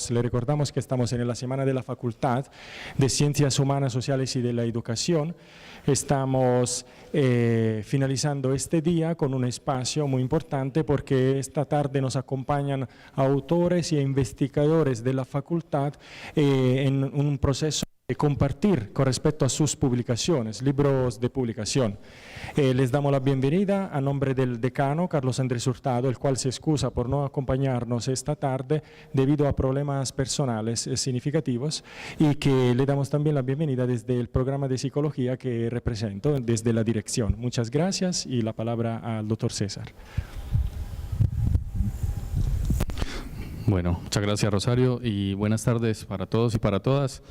le recordamos que estamos en la Semana de la Facultad de Ciencias Humanas, Sociales y de la Educación. Estamos finalizando este día con un espacio muy importante porque esta tarde nos acompañan autores y investigadores de la facultad en un proceso de compartir con respecto a sus publicaciones, libros de publicación. Les damos la bienvenida a nombre del decano Carlos Andrés Hurtado, el cual se excusa por no acompañarnos esta tarde debido a problemas personales significativos, y que le damos también la bienvenida desde el programa de psicología que represento, desde la dirección. Muchas gracias y la palabra al doctor César. Bueno, muchas gracias, Rosario, y buenas tardes para todos y para todas.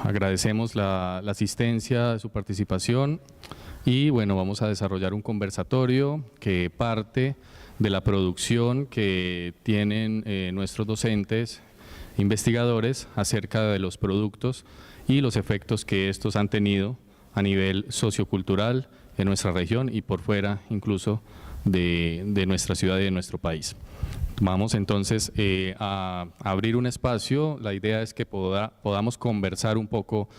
Agradecemos la asistencia, su participación, y bueno, vamos a desarrollar un conversatorio que parte de la producción que tienen nuestros docentes, investigadores, acerca de los productos y los efectos que estos han tenido a nivel sociocultural en nuestra región y por fuera incluso de nuestra ciudad y de nuestro país. Vamos entonces a abrir un espacio. La idea es que podamos conversar un poco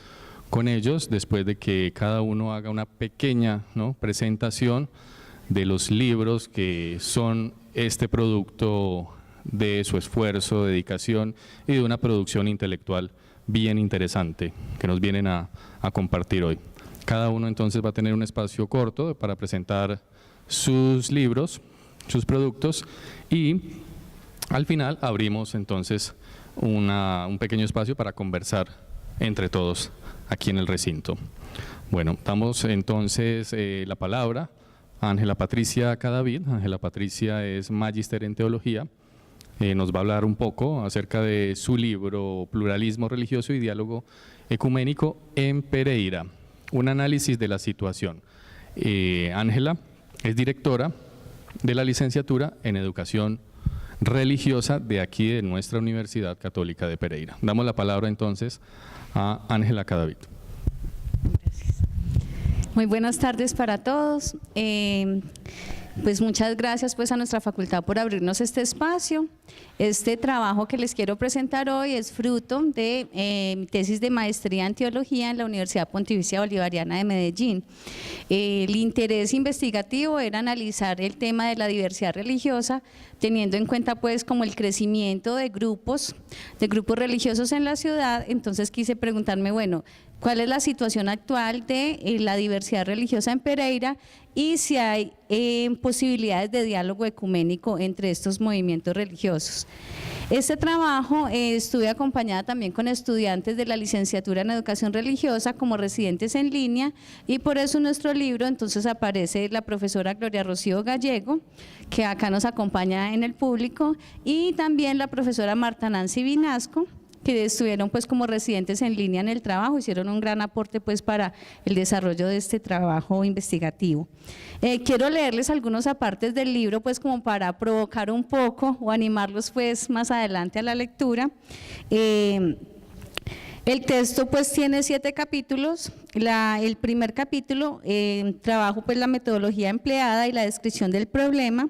con ellos después de que cada uno haga una pequeña presentación de los libros que son este producto de su esfuerzo, dedicación y de una producción intelectual bien interesante que nos vienen a compartir hoy. Cada uno entonces va a tener un espacio corto para presentar sus libros, sus productos, y al final abrimos entonces un pequeño espacio para conversar entre todos aquí en el recinto. Bueno, damos entonces la palabra a Ángela Patricia Cadavid. Ángela Patricia es magíster en teología. Nos va a hablar un poco acerca de su libro Pluralismo religioso y diálogo ecuménico en Pereira, un análisis de la situación. Ángela es directora de la licenciatura en educación religiosa de aquí de nuestra Universidad Católica de Pereira. Damos la palabra entonces a Ángela Cadavid. Gracias. Muy buenas tardes para todos. Pues muchas gracias pues a nuestra facultad por abrirnos este espacio. Este trabajo que les quiero presentar hoy es fruto de mi tesis de maestría en teología en la Universidad Pontificia Bolivariana de Medellín. El interés investigativo era analizar el tema de la diversidad religiosa, teniendo en cuenta pues como el crecimiento de grupos religiosos en la ciudad. Entonces quise preguntarme, bueno, ¿cuál es la situación actual de la diversidad religiosa en Pereira y si hay posibilidades de diálogo ecuménico entre estos movimientos religiosos? Este trabajo estuve acompañada también con estudiantes de la licenciatura en educación religiosa como residentes en línea, y por eso en nuestro libro entonces aparece la profesora Gloria Rocío Gallego, que acá nos acompaña en el público, y también la profesora Marta Nancy Vinasco, que estuvieron pues como residentes en línea en el trabajo, hicieron un gran aporte pues para el desarrollo de este trabajo investigativo. Quiero leerles algunos apartes del libro pues como para provocar un poco o animarlos pues más adelante a la lectura. El texto pues tiene 7 capítulos. El primer capítulo trabajo pues la metodología empleada y la descripción del problema.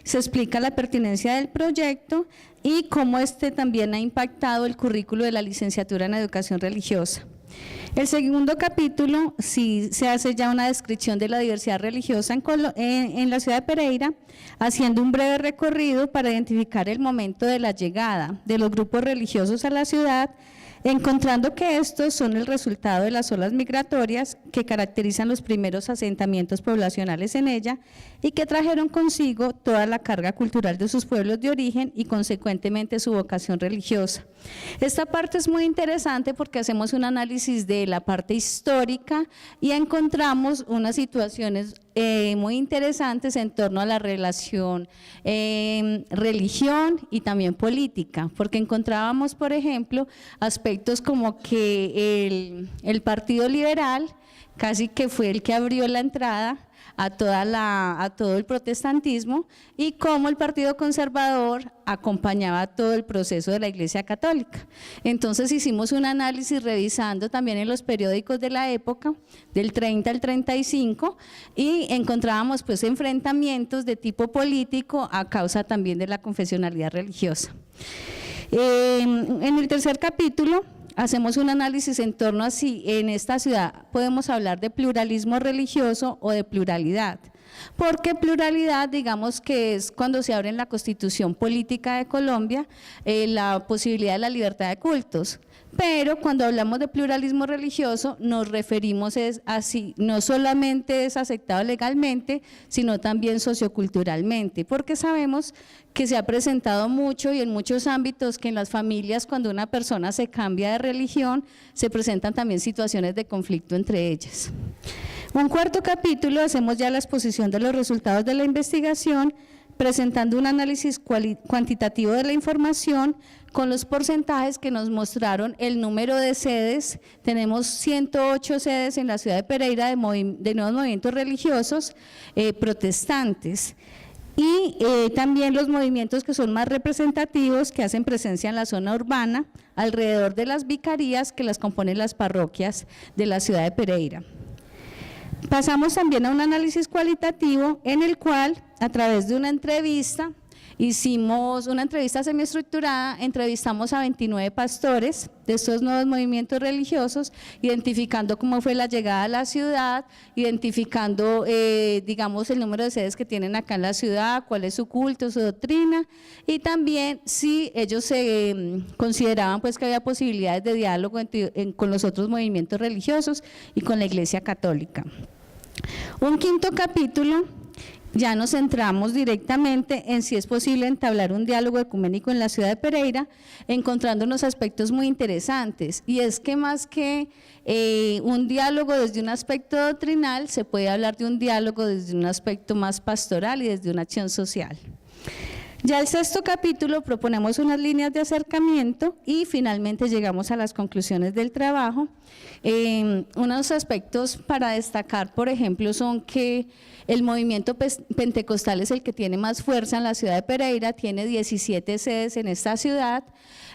Se explica la pertinencia del proyecto y cómo este también ha impactado el currículo de la licenciatura en educación religiosa. El segundo capítulo sí se hace ya una descripción de la diversidad religiosa en la ciudad de Pereira, haciendo un breve recorrido para identificar el momento de la llegada de los grupos religiosos a la ciudad, encontrando que estos son el resultado de las olas migratorias que caracterizan los primeros asentamientos poblacionales en ella y que trajeron consigo toda la carga cultural de sus pueblos de origen y consecuentemente su vocación religiosa. Esta parte es muy interesante porque hacemos un análisis de la parte histórica y encontramos unas situaciones muy interesantes en torno a la relación religión y también política, porque encontrábamos, por ejemplo, aspectos como que el Partido Liberal casi que fue el que abrió la entrada a todo el protestantismo, y cómo el Partido Conservador acompañaba todo el proceso de la Iglesia Católica. Entonces hicimos un análisis revisando también en los periódicos de la época, del 30 al 35, y encontrábamos pues enfrentamientos de tipo político a causa también de la confesionalidad religiosa. En el tercer capítulo hacemos un análisis en torno a si en esta ciudad podemos hablar de pluralismo religioso o de pluralidad. Porque pluralidad, digamos que es cuando se abre en la Constitución Política de Colombia la posibilidad de la libertad de cultos. Pero cuando hablamos de pluralismo religioso nos referimos a si no solamente es aceptado legalmente, sino también socioculturalmente, porque sabemos que se ha presentado mucho y en muchos ámbitos que en las familias cuando una persona se cambia de religión se presentan también situaciones de conflicto entre ellas. Un cuarto capítulo hacemos ya la exposición de los resultados de la investigación, presentando un análisis cuantitativo de la información con los porcentajes que nos mostraron el número de sedes. Tenemos 108 sedes en la ciudad de Pereira de nuevos movimientos religiosos protestantes y también los movimientos que son más representativos, que hacen presencia en la zona urbana, alrededor de las vicarías que las componen las parroquias de la ciudad de Pereira. Pasamos también a un análisis cualitativo en el cual, a través de una entrevista, hicimos una entrevista semiestructurada, entrevistamos a 29 pastores de estos nuevos movimientos religiosos, identificando cómo fue la llegada a la ciudad, identificando, digamos, el número de sedes que tienen acá en la ciudad, cuál es su culto, su doctrina, y también si ellos se consideraban pues que había posibilidades de diálogo con los otros movimientos religiosos y con la Iglesia Católica. Un quinto capítulo, ya nos centramos directamente en si es posible entablar un diálogo ecuménico en la ciudad de Pereira, encontrando unos aspectos muy interesantes, y es que más que un diálogo desde un aspecto doctrinal, se puede hablar de un diálogo desde un aspecto más pastoral y desde una acción social. Ya el sexto capítulo proponemos unas líneas de acercamiento y finalmente llegamos a las conclusiones del trabajo. Unos aspectos para destacar, por ejemplo, son que el movimiento pentecostal es el que tiene más fuerza en la ciudad de Pereira, tiene 17 sedes en esta ciudad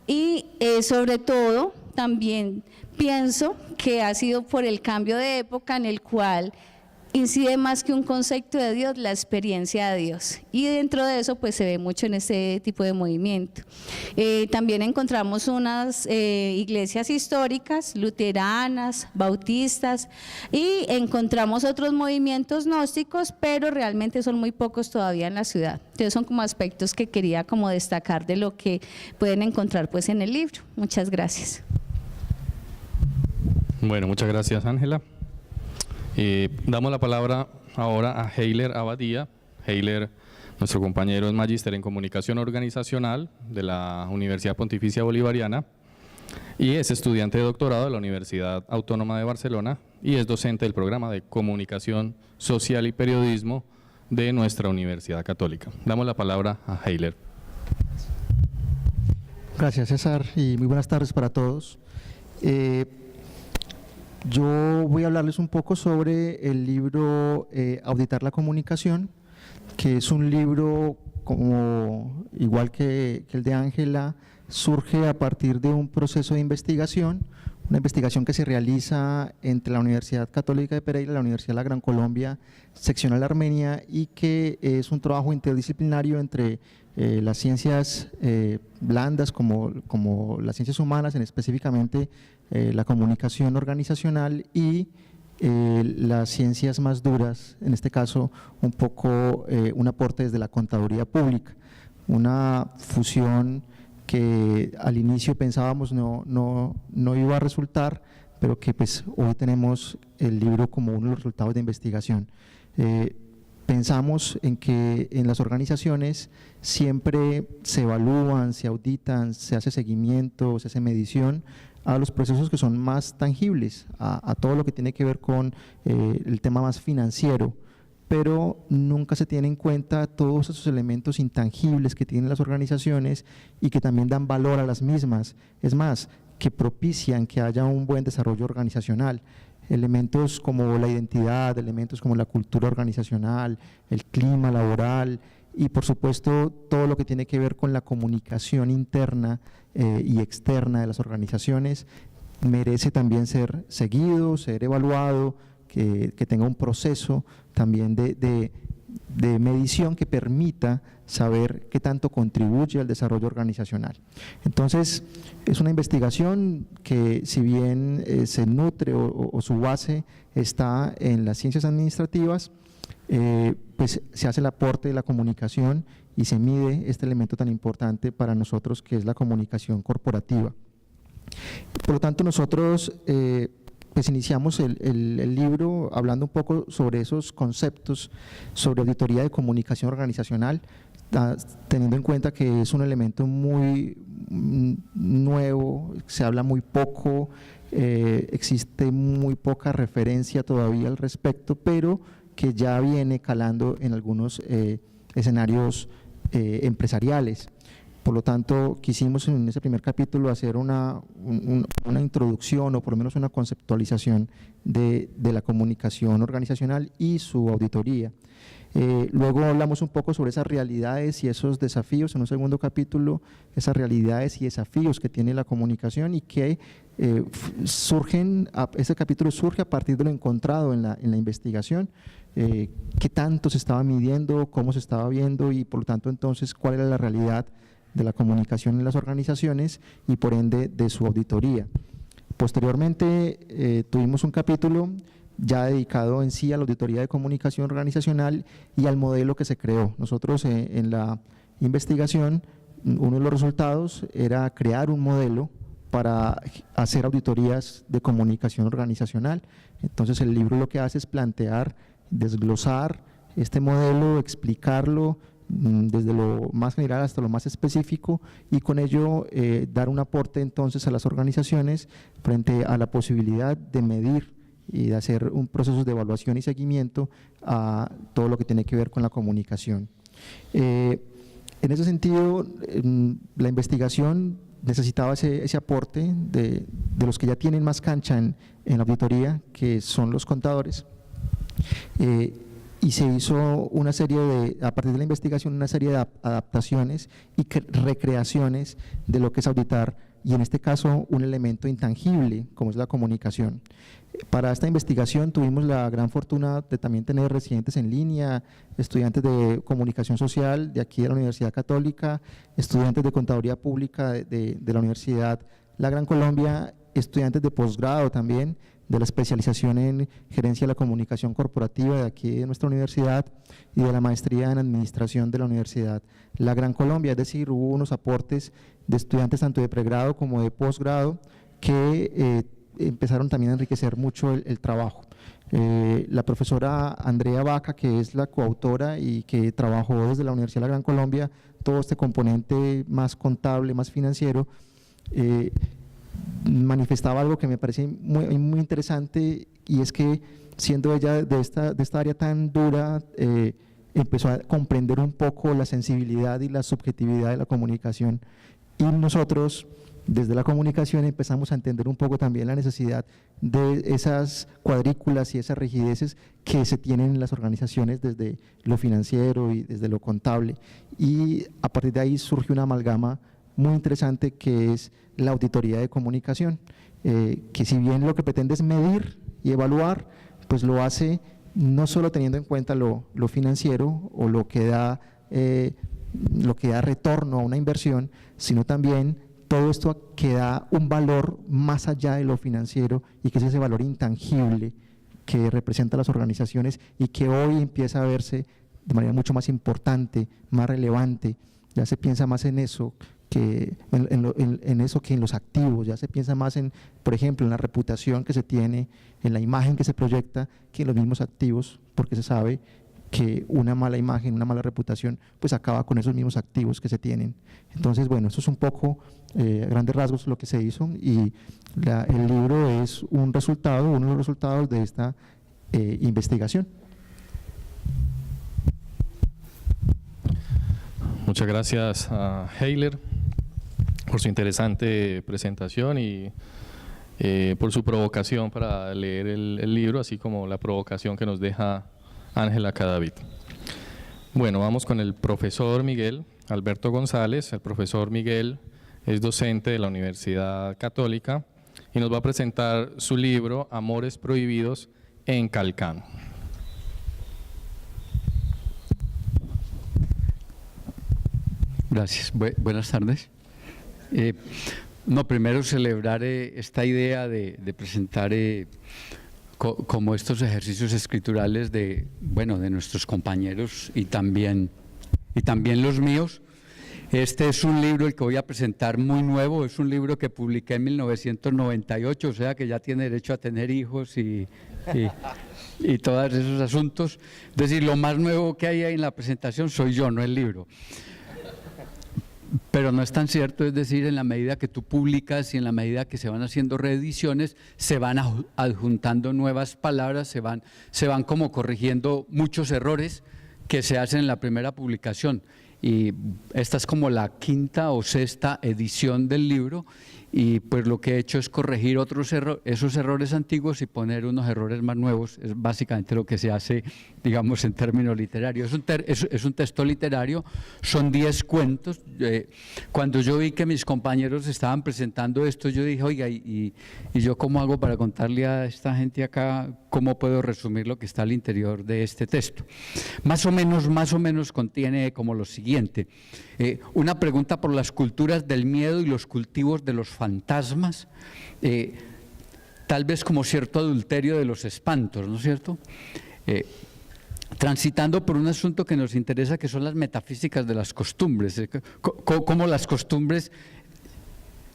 y sobre todo también pienso que ha sido por el cambio de época en el cual incide más que un concepto de Dios, la experiencia de Dios, y dentro de eso pues se ve mucho en este tipo de movimiento. También encontramos unas iglesias históricas, luteranas, bautistas, y encontramos otros movimientos gnósticos, pero realmente son muy pocos todavía en la ciudad. Entonces son como aspectos que quería como destacar de lo que pueden encontrar pues en el libro. Muchas gracias. Bueno, muchas gracias, Ángela. Damos la palabra ahora a Heiler Abadía. Heiler, nuestro compañero, es magíster en comunicación organizacional de la Universidad Pontificia Bolivariana y es estudiante de doctorado de la Universidad Autónoma de Barcelona y es docente del programa de comunicación social y periodismo de nuestra Universidad Católica. Damos la palabra a Heiler. Gracias, César, y muy buenas tardes para todos. Yo voy a hablarles un poco sobre el libro Auditar la comunicación, que es un libro, como igual que el de Ángela, surge a partir de un proceso de investigación, una investigación que se realiza entre la Universidad Católica de Pereira y la Universidad de la Gran Colombia, seccional Armenia, y que es un trabajo interdisciplinario entre las ciencias blandas como las ciencias humanas, específicamente la comunicación organizacional, y las ciencias más duras, en este caso un poco un aporte desde la contaduría pública, una fusión que al inicio pensábamos no iba a resultar, pero que pues hoy tenemos el libro como uno de los resultados de investigación. Pensamos en que en las organizaciones siempre se evalúan, se auditan, se hace seguimiento, se hace medición a los procesos que son más tangibles, a todo lo que tiene que ver con el tema más financiero, pero nunca se tiene en cuenta todos esos elementos intangibles que tienen las organizaciones y que también dan valor a las mismas, es más, que propician que haya un buen desarrollo organizacional. Elementos como la identidad, elementos como la cultura organizacional, el clima laboral y por supuesto todo lo que tiene que ver con la comunicación interna y externa de las organizaciones merece también ser seguido, ser evaluado, que tenga un proceso también de de medición que permita saber qué tanto contribuye al desarrollo organizacional. Entonces, es una investigación que, si bien se nutre o su base está en las ciencias administrativas, pues se hace el aporte de la comunicación y se mide este elemento tan importante para nosotros, que es la comunicación corporativa. Por lo tanto, nosotros pues iniciamos el libro hablando un poco sobre esos conceptos, sobre auditoría de comunicación organizacional, teniendo en cuenta que es un elemento muy nuevo, se habla muy poco, existe muy poca referencia todavía al respecto, pero que ya viene calando en algunos escenarios empresariales. Por lo tanto, quisimos en ese primer capítulo hacer una introducción, o por lo menos una conceptualización de la comunicación organizacional y su auditoría. Luego hablamos un poco sobre esas realidades y esos desafíos en un segundo capítulo, esas realidades y desafíos que tiene la comunicación y que ese capítulo surge a partir de lo encontrado en la investigación, qué tanto se estaba midiendo, cómo se estaba viendo y por lo tanto entonces cuál era la realidad de la comunicación en las organizaciones y por ende de su auditoría. Posteriormente tuvimos un capítulo ya dedicado en sí a la auditoría de comunicación organizacional y al modelo que se creó. Nosotros en la investigación, uno de los resultados era crear un modelo para hacer auditorías de comunicación organizacional. Entonces el libro lo que hace es plantear, desglosar este modelo, explicarlo desde lo más general hasta lo más específico y con ello dar un aporte entonces a las organizaciones frente a la posibilidad de medir y de hacer un proceso de evaluación y seguimiento a todo lo que tiene que ver con la comunicación. En ese sentido, la investigación necesitaba ese aporte de los que ya tienen más cancha en la auditoría, que son los contadores, y se hizo una serie a partir de la investigación, una serie de adaptaciones y recreaciones de lo que es auditar, y en este caso un elemento intangible como es la comunicación. Para esta investigación tuvimos la gran fortuna de también tener residentes en línea, estudiantes de comunicación social de aquí de la Universidad Católica, estudiantes de contaduría pública de la Universidad La Gran Colombia, estudiantes de posgrado también, de la especialización en gerencia de la comunicación corporativa de aquí de nuestra universidad y de la maestría en administración de la Universidad La Gran Colombia. Es decir, hubo unos aportes de estudiantes tanto de pregrado como de posgrado que empezaron también a enriquecer mucho el trabajo. La profesora Andrea Vaca, que es la coautora y que trabajó desde la Universidad La Gran Colombia todo este componente más contable, más financiero, manifestaba algo que me parece muy interesante, y es que siendo ella de esta área tan dura, empezó a comprender un poco la sensibilidad y la subjetividad de la comunicación, y nosotros desde la comunicación empezamos a entender un poco también la necesidad de esas cuadrículas y esas rigideces que se tienen en las organizaciones desde lo financiero y desde lo contable, y a partir de ahí surge una amalgama muy interesante que es la auditoría de comunicación, que si bien lo que pretende es medir y evaluar, pues lo hace no solo teniendo en cuenta lo financiero o lo que da retorno a una inversión, sino también todo esto que da un valor más allá de lo financiero y que es ese valor intangible que representa las organizaciones y que hoy empieza a verse de manera mucho más importante, más relevante. Ya se piensa más en eso que en eso que en los activos, ya se piensa más en, por ejemplo, en la reputación que se tiene, en la imagen que se proyecta, que en los mismos activos, porque se sabe que una mala imagen, una mala reputación, pues acaba con esos mismos activos que se tienen. Entonces, bueno, esto es un poco, a grandes rasgos, lo que se hizo, y el libro es uno de los resultados de esta investigación. Muchas gracias a Heiler por su interesante presentación y por su provocación para leer el libro, así como la provocación que nos deja Ángela Cadavid. Bueno, vamos con el profesor Miguel Alberto González. El profesor Miguel es docente de la Universidad Católica y nos va a presentar su libro Amores Prohibidos en Calcán. Gracias. Buenas tardes. No, primero celebrar esta idea de presentar como estos ejercicios escriturales de nuestros compañeros y también los míos. Este es un libro el que voy a presentar muy nuevo, es un libro que publiqué en 1998, o sea que ya tiene derecho a tener hijos y todos esos asuntos. Es decir, lo más nuevo que hay ahí en la presentación soy yo, no el libro. Pero no es tan cierto, es decir, en la medida que tú publicas y en la medida que se van haciendo reediciones, se van adjuntando nuevas palabras, se van como corrigiendo muchos errores que se hacen en la primera publicación. Y esta es como la quinta o sexta edición del libro, y pues lo que he hecho es corregir esos errores antiguos y poner unos errores más nuevos. Es básicamente lo que se hace, digamos, en términos literarios. Es un texto literario, son 10 cuentos. Cuando yo vi que mis compañeros estaban presentando esto, yo dije, oiga, ¿y yo cómo hago para contarle a esta gente acá cómo puedo resumir lo que está al interior de este texto? Más o menos contiene como lo siguiente: una pregunta por las culturas del miedo y los cultivos de los fantasmas, tal vez como cierto adulterio de los espantos, ¿no es cierto? Transitando por un asunto que nos interesa, que son las metafísicas de las costumbres, cómo las costumbres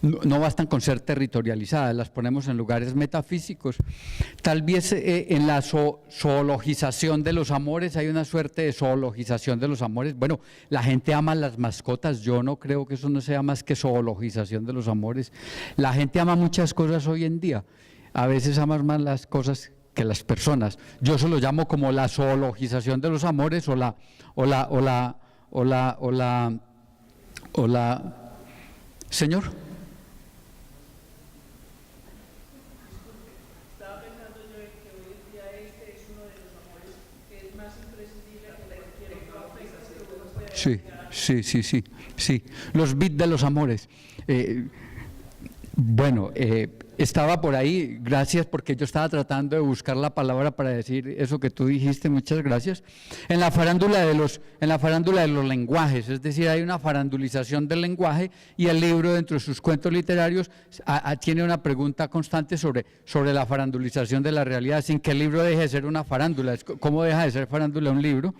no bastan con ser territorializadas, las ponemos en lugares metafísicos. Tal vez en la zoologización de los amores, hay una suerte de zoologización de los amores. Bueno, la gente ama las mascotas, yo no creo que eso no sea más que zoologización de los amores. La gente ama muchas cosas hoy en día, a veces ama más las cosas que las personas. Yo eso lo llamo como la zoologización de los amores o la señor. Sí. Los bits de los amores. Estaba por ahí, gracias, porque yo estaba tratando de buscar la palabra para decir eso que tú dijiste, muchas gracias. En la farándula de los lenguajes, es decir, hay una farandulización del lenguaje, y el libro, dentro de sus cuentos literarios, tiene una pregunta constante sobre la farandulización de la realidad, sin que el libro deje de ser una farándula. ¿Cómo deja de ser farándula un libro?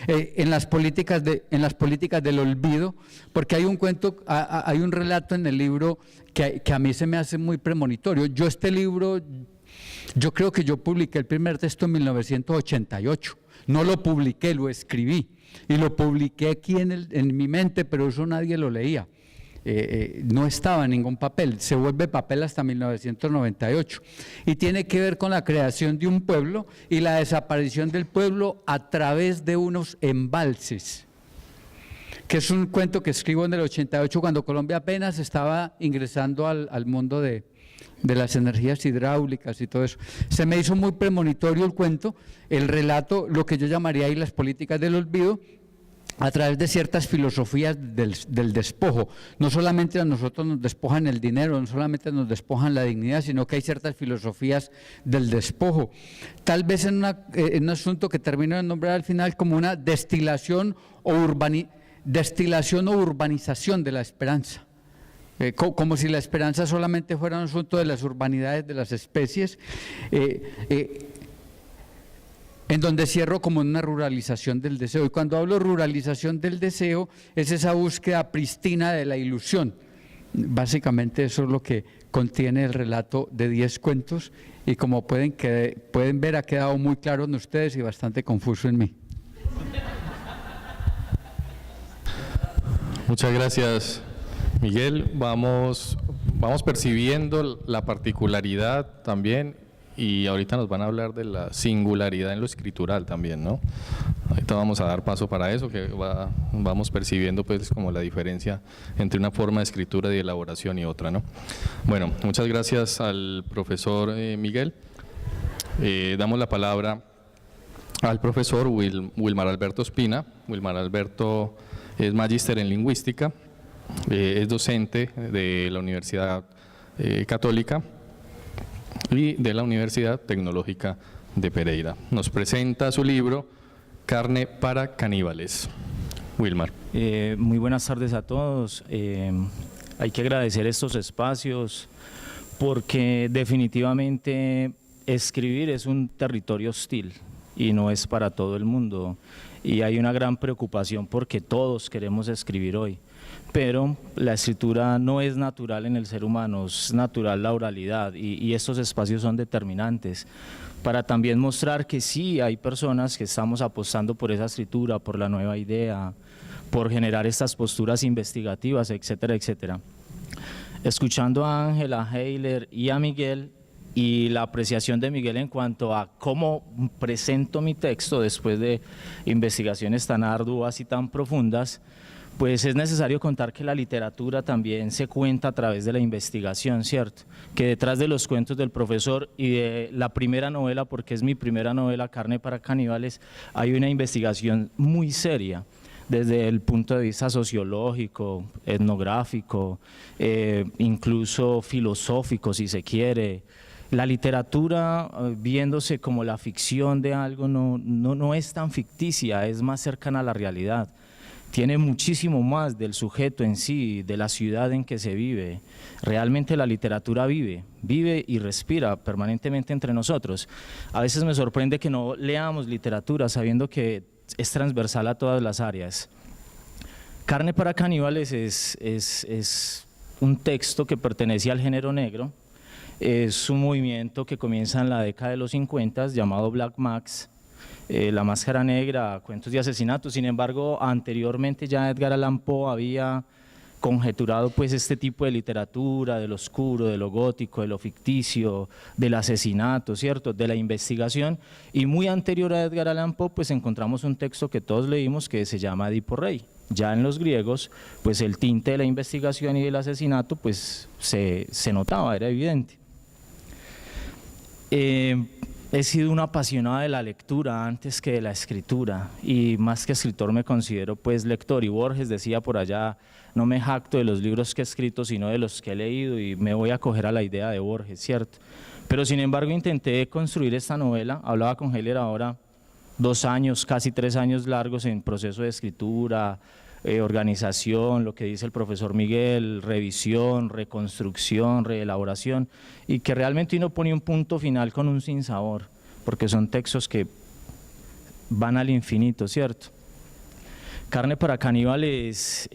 En las políticas del olvido, porque hay un cuento, hay un relato en el libro que a mí se me hace muy premonitorio. Este libro, yo creo que yo publiqué el primer texto en 1988. No lo publiqué, lo escribí. Y lo publiqué aquí en mi mente, pero eso nadie lo leía. No estaba en ningún papel. Se vuelve papel hasta 1998. Y tiene que ver con la creación de un pueblo y la desaparición del pueblo a través de unos embalses, que es un cuento que escribo en el 88, cuando Colombia apenas estaba ingresando al mundo de las energías hidráulicas y todo eso. Se me hizo muy premonitorio el cuento, el relato, lo que yo llamaría ahí las políticas del olvido, a través de ciertas filosofías del despojo. No solamente a nosotros nos despojan el dinero, no solamente nos despojan la dignidad, sino que hay ciertas filosofías del despojo. Tal vez en un asunto que termino de nombrar al final como una destilación o urbanización de la esperanza. Como si la esperanza solamente fuera un asunto de las urbanidades de las especies, en donde cierro como una ruralización del deseo. Y cuando hablo ruralización del deseo, es esa búsqueda pristina de la ilusión. Básicamente eso es lo que contiene el relato de 10 cuentos, y como pueden ver, ha quedado muy claro en ustedes y bastante confuso en mí. Muchas gracias, Miguel. Vamos percibiendo la particularidad también, y ahorita nos van a hablar de la singularidad en lo escritural también, ¿no? Ahorita vamos a dar paso para eso, que vamos percibiendo pues como la diferencia entre una forma de escritura y de elaboración y otra, ¿no? Bueno, muchas gracias al profesor Miguel. Damos la palabra al profesor Wilmar Alberto Espina. Wilmar Alberto es magíster en lingüística, es docente de la Universidad Católica y de la Universidad Tecnológica de Pereira. Nos presenta su libro Carne para caníbales. Wilmar. Muy buenas tardes a todos. Hay que agradecer estos espacios porque definitivamente escribir es un territorio hostil y no es para todo el mundo. Y hay una gran preocupación porque todos queremos escribir hoy. Pero la escritura no es natural en el ser humano, es natural la oralidad y estos espacios son determinantes para también mostrar que sí hay personas que estamos apostando por esa escritura, por la nueva idea, por generar estas posturas investigativas, etcétera, etcétera. Escuchando a Ángela, a Heiler y a Miguel y la apreciación de Miguel en cuanto a cómo presento mi texto después de investigaciones tan arduas y tan profundas, pues es necesario contar que la literatura también se cuenta a través de la investigación, ¿cierto? Que detrás de los cuentos del profesor y de la primera novela, porque es mi primera novela, Carne para Caníbales, hay una investigación muy seria desde el punto de vista sociológico, etnográfico, incluso filosófico, si se quiere. La literatura, viéndose como la ficción de algo, no es tan ficticia, es más cercana a la realidad. Tiene muchísimo más del sujeto en sí, de la ciudad en que se vive. Realmente la literatura vive y respira permanentemente entre nosotros. A veces me sorprende que no leamos literatura sabiendo que es transversal a todas las áreas. Carne para Caníbales es un texto que pertenece al género negro. Es un movimiento que comienza en la década de los 50 llamado Black Max. La Máscara Negra, cuentos de asesinato. Sin embargo, anteriormente ya Edgar Allan Poe había conjeturado pues este tipo de literatura, de lo oscuro, de lo gótico, de lo ficticio, del asesinato, ¿cierto?, de la investigación, y muy anterior a Edgar Allan Poe pues encontramos un texto que todos leímos que se llama Edipo Rey. Ya en los griegos pues el tinte de la investigación y del asesinato pues se notaba, era evidente. He sido una apasionada de la lectura antes que de la escritura y más que escritor me considero pues lector, y Borges decía por allá: no me jacto de los libros que he escrito sino de los que he leído, y me voy a acoger a la idea de Borges, ¿cierto? Pero sin embargo intenté construir esta novela, hablaba con Heller ahora, 2 años, casi 3 años largos en proceso de escritura, organización, lo que dice el profesor Miguel, revisión, reconstrucción, reelaboración, y que realmente uno pone un punto final con un sinsabor, porque son textos que van al infinito, ¿cierto? Carne para Caníbales,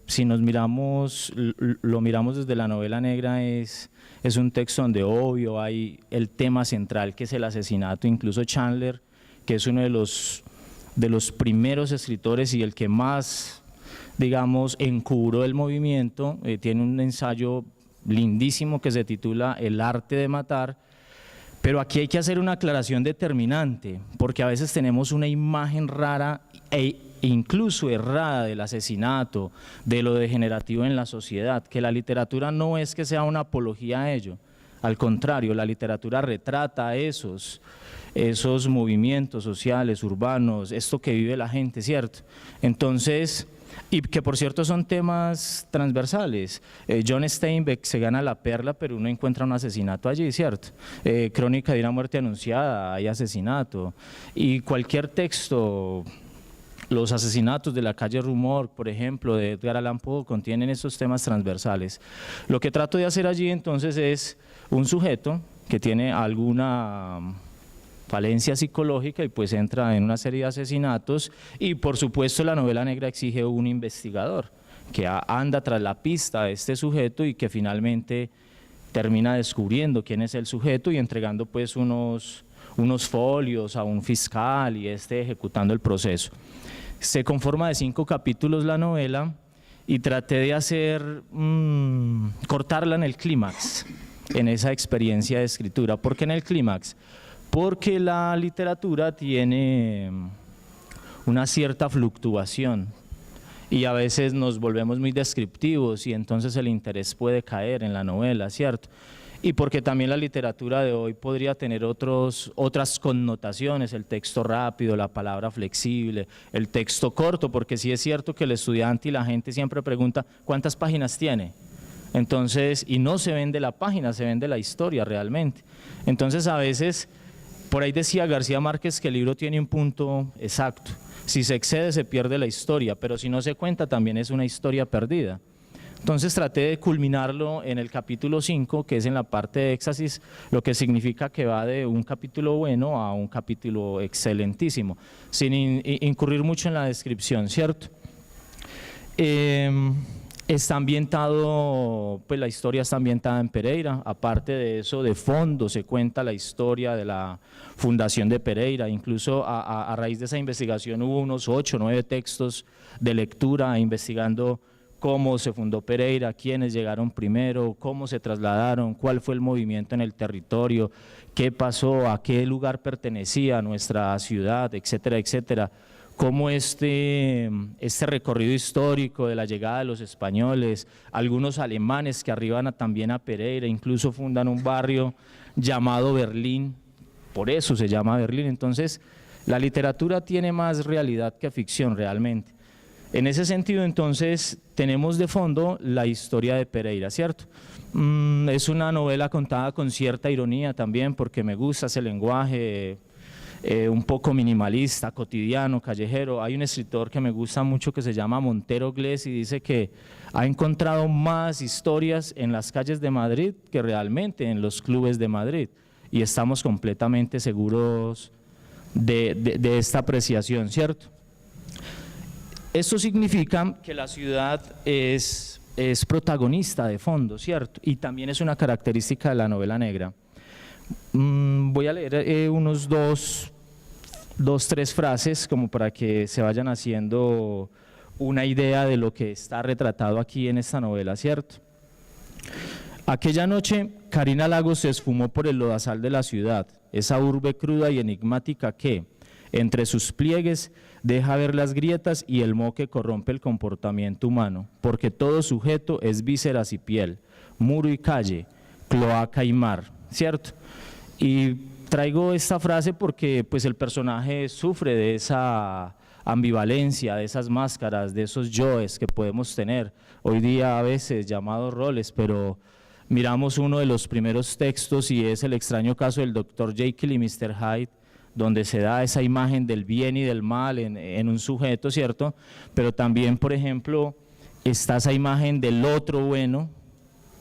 si nos miramos, lo miramos desde la novela negra, es un texto donde obvio hay el tema central que es el asesinato. Incluso Chandler, que es uno de los primeros escritores y el que más, digamos, encubró el movimiento, tiene un ensayo lindísimo que se titula El arte de matar. Pero aquí hay que hacer una aclaración determinante, porque a veces tenemos una imagen rara e incluso errada del asesinato, de lo degenerativo en la sociedad, que la literatura no es que sea una apología a ello, al contrario, la literatura retrata esos movimientos sociales, urbanos, esto que vive la gente, ¿cierto? Entonces, y que por cierto son temas transversales. John Steinbeck se gana la perla, pero uno encuentra un asesinato allí, ¿cierto? Crónica de una muerte anunciada, hay asesinato. Y cualquier texto, los asesinatos de la calle Rumor, por ejemplo, de Edgar Allan Poe, contienen esos temas transversales. Lo que trato de hacer allí entonces es un sujeto que tiene alguna falencia psicológica y pues entra en una serie de asesinatos, y por supuesto la novela negra exige un investigador que anda tras la pista de este sujeto y que finalmente termina descubriendo quién es el sujeto y entregando pues unos folios a un fiscal y ejecutando el proceso. Se conforma de 5 capítulos la novela y traté de hacer, cortarla en el clímax, en esa experiencia de escritura. ¿Por qué en el clímax? Porque la literatura tiene una cierta fluctuación y a veces nos volvemos muy descriptivos y entonces el interés puede caer en la novela, ¿cierto? Y porque también la literatura de hoy podría tener otras connotaciones, el texto rápido, la palabra flexible, el texto corto, porque sí es cierto que el estudiante y la gente siempre pregunta ¿cuántas páginas tiene? Entonces, y no se vende la página, se vende la historia realmente. Entonces a veces Por ahí decía García Márquez que el libro tiene un punto exacto. Si se excede se pierde la historia, pero si no se cuenta también es una historia perdida. Entonces traté de culminarlo en el capítulo 5, que es en la parte de éxtasis, lo que significa que va de un capítulo bueno a un capítulo excelentísimo, sin incurrir mucho en la descripción, ¿cierto? Está ambientado, pues la historia está ambientada en Pereira. Aparte de eso, de fondo se cuenta la historia de la fundación de Pereira. Incluso a raíz de esa investigación hubo unos 8 o 9 textos de lectura investigando cómo se fundó Pereira, quiénes llegaron primero, cómo se trasladaron, cuál fue el movimiento en el territorio, qué pasó, a qué lugar pertenecía nuestra ciudad, etcétera, etcétera. Cómo este recorrido histórico de la llegada de los españoles, algunos alemanes que arriban también a Pereira, incluso fundan un barrio llamado Berlín, por eso se llama Berlín. Entonces, la literatura tiene más realidad que ficción realmente. En ese sentido, entonces, tenemos de fondo la historia de Pereira, ¿cierto? Es una novela contada con cierta ironía también, porque me gusta ese lenguaje un poco minimalista, cotidiano, callejero. Hay un escritor que me gusta mucho que se llama Montero Glés y dice que ha encontrado más historias en las calles de Madrid que realmente en los clubes de Madrid, y estamos completamente seguros de esta apreciación, ¿cierto? Esto significa que la ciudad es protagonista de fondo, ¿cierto? Y también es una característica de la novela negra. Voy a leer unos tres frases como para que se vayan haciendo una idea de lo que está retratado aquí en esta novela, ¿cierto? Aquella noche, Karina Lagos se esfumó por el lodazal de la ciudad, esa urbe cruda y enigmática que, entre sus pliegues, deja ver las grietas y el moho que corrompe el comportamiento humano, porque todo sujeto es vísceras y piel, muro y calle, cloaca y mar, ¿cierto? Y traigo esta frase porque pues el personaje sufre de esa ambivalencia, de esas máscaras, de esos yoes que podemos tener hoy día a veces llamados roles, pero miramos uno de los primeros textos y es El extraño caso del Dr. Jekyll y Mr. Hyde, donde se da esa imagen del bien y del mal en un sujeto, ¿cierto? Pero también, por ejemplo, está esa imagen del otro bueno,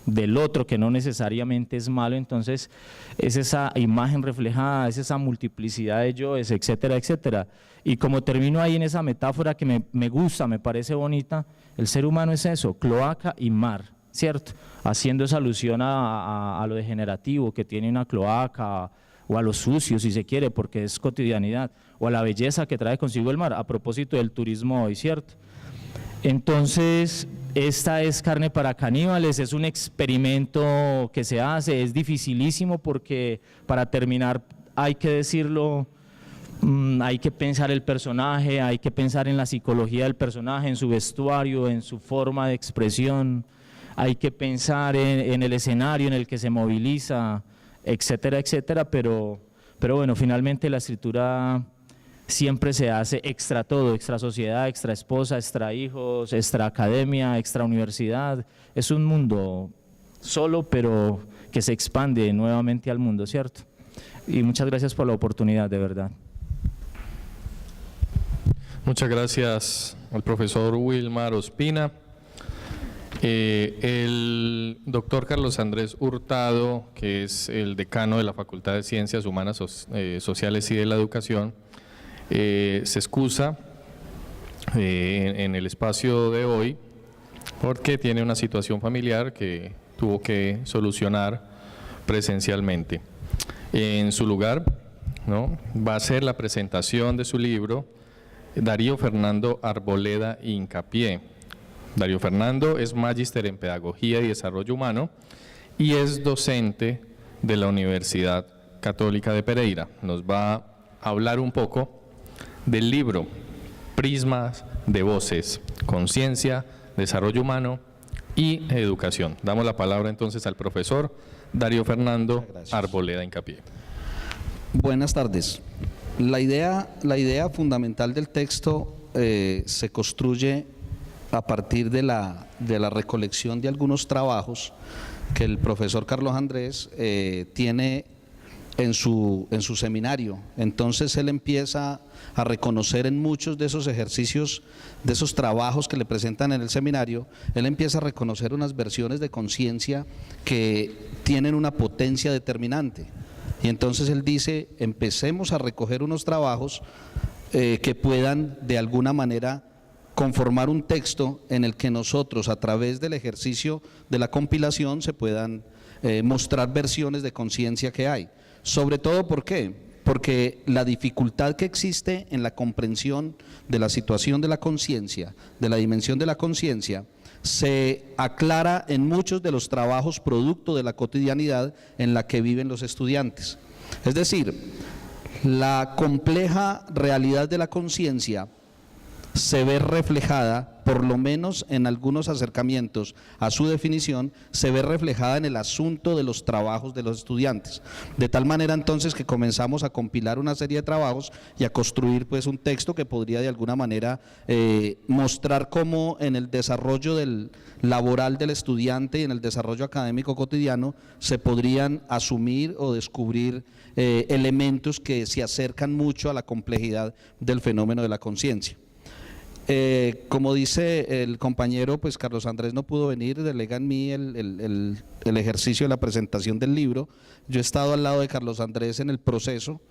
del otro que no necesariamente es malo. Entonces es esa imagen reflejada, es esa multiplicidad de yoes, etcétera, etcétera. Y como termino ahí en esa metáfora que me gusta, me parece bonita, el ser humano es eso, cloaca y mar, ¿cierto? Haciendo esa alusión a lo degenerativo que tiene una cloaca, o a lo sucio si se quiere, porque es cotidianidad, o a la belleza que trae consigo el mar, a propósito del turismo hoy, ¿cierto? Entonces, esta es Carne para Caníbales, es un experimento que se hace, es dificilísimo porque para terminar hay que decirlo, hay que pensar el personaje, hay que pensar en la psicología del personaje, en su vestuario, en su forma de expresión, hay que pensar en el escenario en el que se moviliza, etcétera, etcétera, pero bueno, finalmente la escritura siempre se hace extra todo, extra sociedad, extra esposa, extra hijos, extra academia, extra universidad. Es un mundo solo, pero que se expande nuevamente al mundo, ¿cierto? Y muchas gracias por la oportunidad, de verdad. Muchas gracias al profesor Wilmar Ospina. El doctor Carlos Andrés Hurtado, que es el decano de la Facultad de Ciencias Humanas, Sociales y de la Educación, se excusa en el espacio de hoy porque tiene una situación familiar que tuvo que solucionar presencialmente. En su lugar, ¿no?, va a ser la presentación de su libro Darío Fernando Arboleda Hincapié. Darío Fernando es magíster en Pedagogía y Desarrollo Humano y es docente de la Universidad Católica de Pereira. Nos va a hablar un poco del libro Prismas de Voces, Conciencia, Desarrollo Humano y Educación. Damos la palabra entonces al profesor Darío Fernando Arboleda Hincapié. Buenas tardes. La idea fundamental del texto se construye a partir de la recolección de algunos trabajos que el profesor Carlos Andrés tiene en su seminario. Entonces él empieza a reconocer en muchos de esos ejercicios, de esos trabajos que le presentan en el seminario, él empieza a reconocer unas versiones de conciencia que tienen una potencia determinante. Y entonces él dice, empecemos a recoger unos trabajos que puedan de alguna manera conformar un texto en el que nosotros, a través del ejercicio de la compilación, se puedan mostrar versiones de conciencia que hay. Sobre todo, ¿por qué? Porque la dificultad que existe en la comprensión de la situación de la conciencia, de la dimensión de la conciencia, se aclara en muchos de los trabajos producto de la cotidianidad en la que viven los estudiantes. Es decir, la compleja realidad de la conciencia se ve reflejada, por lo menos en algunos acercamientos a su definición, se ve reflejada en el asunto de los trabajos de los estudiantes. De tal manera entonces que comenzamos a compilar una serie de trabajos y a construir pues un texto que podría de alguna manera mostrar cómo en el desarrollo laboral del estudiante y en el desarrollo académico cotidiano se podrían asumir o descubrir elementos que se acercan mucho a la complejidad del fenómeno de la conciencia. Como dice el compañero, pues Carlos Andrés no pudo venir, delega en mí el ejercicio de la presentación del libro. Yo he estado al lado de Carlos Andrés en el proceso,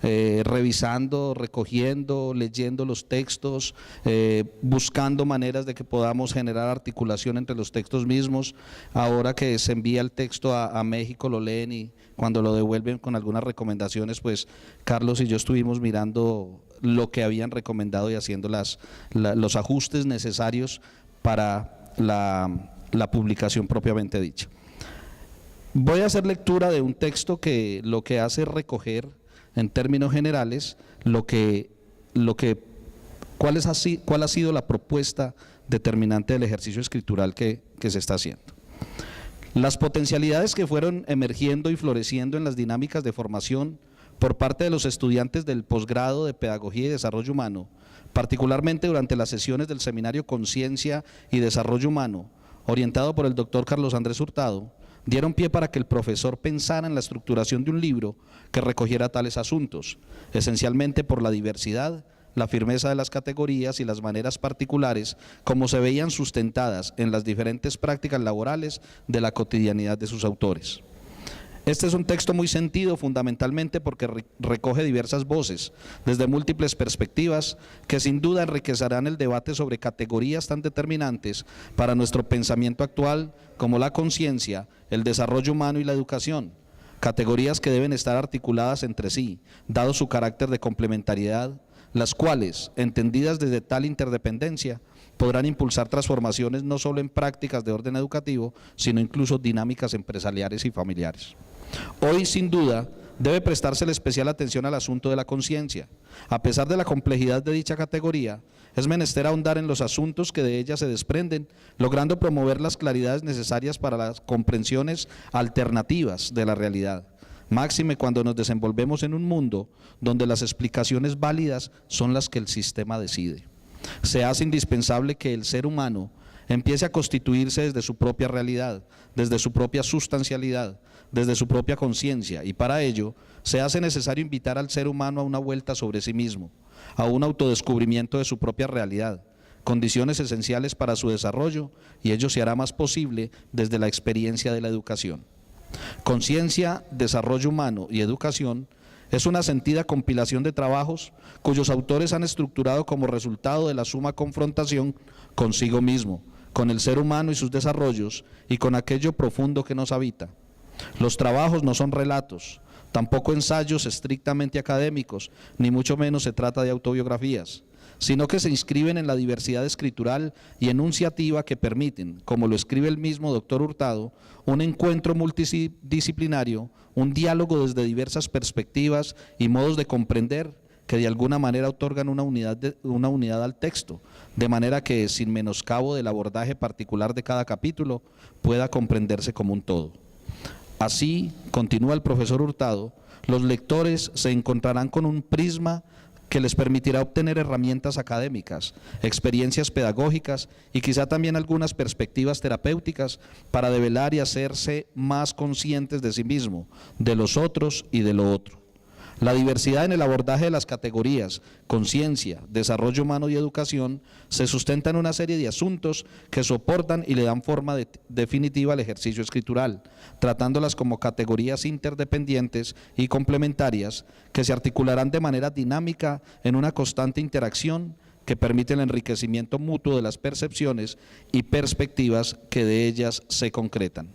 revisando, recogiendo, leyendo los textos, buscando maneras de que podamos generar articulación entre los textos mismos. Ahora que se envía el texto a México, lo leen y cuando lo devuelven con algunas recomendaciones, pues Carlos y yo estuvimos mirando lo que habían recomendado y haciendo los ajustes necesarios para la publicación propiamente dicha. Voy a hacer lectura de un texto que lo que hace es recoger en términos generales cuál ha sido la propuesta determinante del ejercicio escritural que se está haciendo. Las potencialidades que fueron emergiendo y floreciendo en las dinámicas de formación por parte de los estudiantes del posgrado de Pedagogía y Desarrollo Humano, particularmente durante las sesiones del Seminario Conciencia y Desarrollo Humano, orientado por el doctor Carlos Andrés Hurtado, dieron pie para que el profesor pensara en la estructuración de un libro que recogiera tales asuntos, esencialmente por la diversidad, la firmeza de las categorías y las maneras particulares como se veían sustentadas en las diferentes prácticas laborales de la cotidianidad de sus autores. Este es un texto muy sentido fundamentalmente porque recoge diversas voces, desde múltiples perspectivas, que sin duda enriquecerán el debate sobre categorías tan determinantes para nuestro pensamiento actual como la conciencia, el desarrollo humano y la educación, categorías que deben estar articuladas entre sí, dado su carácter de complementariedad, las cuales, entendidas desde tal interdependencia, podrán impulsar transformaciones no solo en prácticas de orden educativo, sino incluso dinámicas empresariales y familiares. Hoy, sin duda, debe prestarse especial atención al asunto de la conciencia. A pesar de la complejidad de dicha categoría, es menester ahondar en los asuntos que de ella se desprenden, logrando promover las claridades necesarias para las comprensiones alternativas de la realidad. Máxime cuando nos desenvolvemos en un mundo donde las explicaciones válidas son las que el sistema decide. Se hace indispensable que el ser humano empiece a constituirse desde su propia realidad, desde su propia sustancialidad, desde su propia conciencia, y para ello se hace necesario invitar al ser humano a una vuelta sobre sí mismo, a un autodescubrimiento de su propia realidad, condiciones esenciales para su desarrollo, y ello se hará más posible desde la experiencia de la educación. Conciencia, desarrollo humano y educación es una sentida compilación de trabajos cuyos autores han estructurado como resultado de la suma confrontación consigo mismo, con el ser humano y sus desarrollos y con aquello profundo que nos habita. Los trabajos no son relatos, tampoco ensayos estrictamente académicos, ni mucho menos se trata de autobiografías, sino que se inscriben en la diversidad escritural y enunciativa que permiten, como lo escribe el mismo doctor Hurtado, un encuentro multidisciplinario, un diálogo desde diversas perspectivas y modos de comprender que de alguna manera otorgan una unidad al texto, de manera que, sin menoscabo del abordaje particular de cada capítulo, pueda comprenderse como un todo. Así, continúa el profesor Hurtado, los lectores se encontrarán con un prisma que les permitirá obtener herramientas académicas, experiencias pedagógicas y quizá también algunas perspectivas terapéuticas para develar y hacerse más conscientes de sí mismo, de los otros y de lo otro. La diversidad en el abordaje de las categorías conciencia, desarrollo humano y educación se sustenta en una serie de asuntos que soportan y le dan forma definitiva al ejercicio escritural, tratándolas como categorías interdependientes y complementarias que se articularán de manera dinámica en una constante interacción que permite el enriquecimiento mutuo de las percepciones y perspectivas que de ellas se concretan.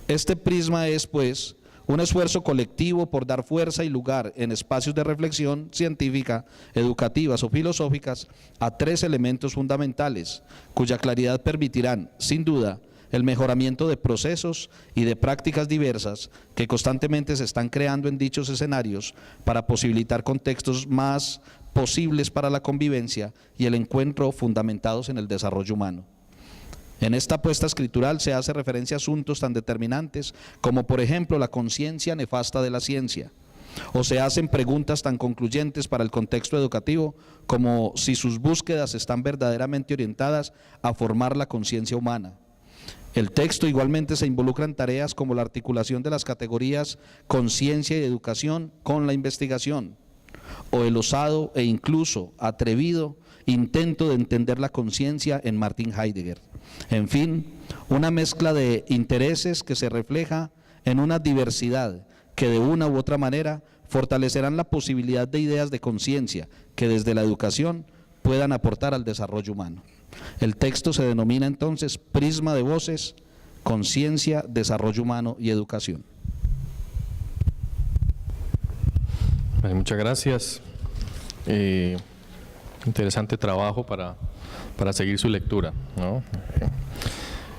Este prisma es, pues, un esfuerzo colectivo por dar fuerza y lugar en espacios de reflexión científica, educativas o filosóficas a tres elementos fundamentales, cuya claridad permitirán, sin duda, el mejoramiento de procesos y de prácticas diversas que constantemente se están creando en dichos escenarios para posibilitar contextos más posibles para la convivencia y el encuentro fundamentados en el desarrollo humano. En esta apuesta escritural se hace referencia a asuntos tan determinantes como, por ejemplo, la conciencia nefasta de la ciencia, o se hacen preguntas tan concluyentes para el contexto educativo como si sus búsquedas están verdaderamente orientadas a formar la conciencia humana. El texto igualmente se involucra en tareas como la articulación de las categorías conciencia y educación con la investigación, o el osado e incluso atrevido intento de entender la conciencia en Martin Heidegger. En fin, una mezcla de intereses que se refleja en una diversidad que de una u otra manera fortalecerán la posibilidad de ideas de conciencia que desde la educación puedan aportar al desarrollo humano. El texto se denomina entonces Prisma de Voces, Conciencia, Desarrollo Humano y Educación. Muchas gracias. Interesante trabajo para seguir su lectura, ¿no?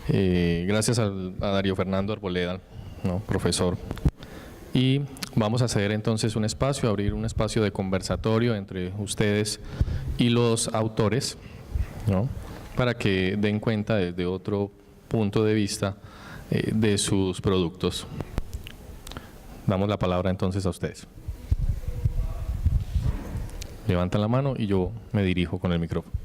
Gracias a Darío Fernando Arboleda, ¿no? Profesor. Y vamos a ceder entonces un espacio, abrir un espacio de conversatorio entre ustedes y los autores, ¿no? Para que den cuenta desde otro punto de vista de sus productos. Damos la palabra entonces a ustedes. Levantan la mano y yo me dirijo con el micrófono.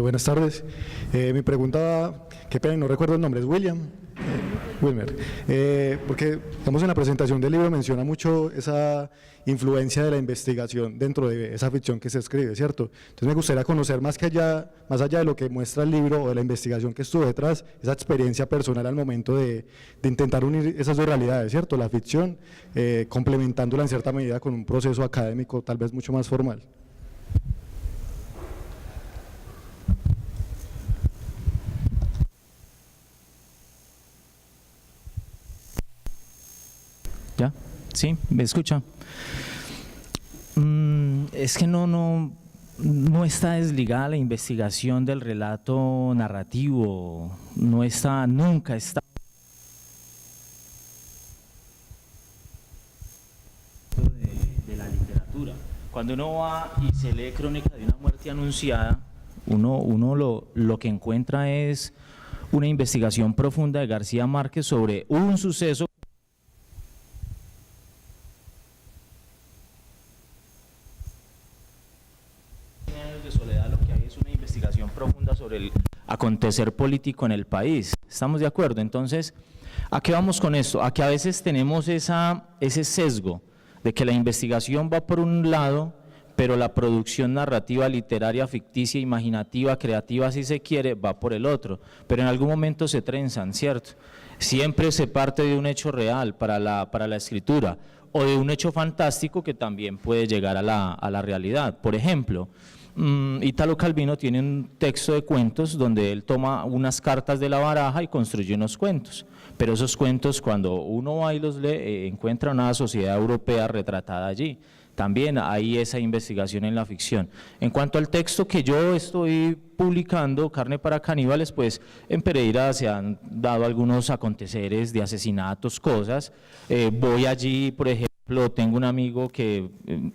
Buenas tardes. Mi pregunta, qué pena, no recuerdo el nombre, es Wilmer. Porque, digamos, en la presentación del libro menciona mucho esa influencia de la investigación dentro de esa ficción que se escribe, ¿cierto? Entonces me gustaría conocer más allá de lo que muestra el libro o de la investigación que estuvo detrás, esa experiencia personal al momento de intentar unir esas dos realidades, ¿cierto? La ficción, complementándola en cierta medida con un proceso académico tal vez mucho más formal. ¿Ya? ¿Sí? ¿Me escucha? Es que no está desligada la investigación del relato narrativo, nunca está de la literatura. Cuando uno va y se lee Crónica de una muerte anunciada, uno lo que encuentra es una investigación profunda de García Márquez sobre un suceso de soledad. Lo que hay es una investigación profunda sobre el acontecer político en el país. ¿Estamos de acuerdo? Entonces, ¿a qué vamos con esto? A que a veces tenemos ese sesgo de que la investigación va por un lado, pero la producción narrativa, literaria, ficticia, imaginativa, creativa, si se quiere, va por el otro. Pero en algún momento se trenzan, ¿cierto? Siempre se parte de un hecho real para la escritura, o de un hecho fantástico que también puede llegar a la realidad. Por ejemplo, Italo Calvino tiene un texto de cuentos donde él toma unas cartas de la baraja y construye unos cuentos, pero esos cuentos, cuando uno va y los lee, encuentra una sociedad europea retratada allí. También hay esa investigación en la ficción. En cuanto al texto que yo estoy publicando, Carne para Caníbales, pues en Pereira se han dado algunos aconteceres de asesinatos, cosas. Voy allí, por ejemplo, tengo un amigo que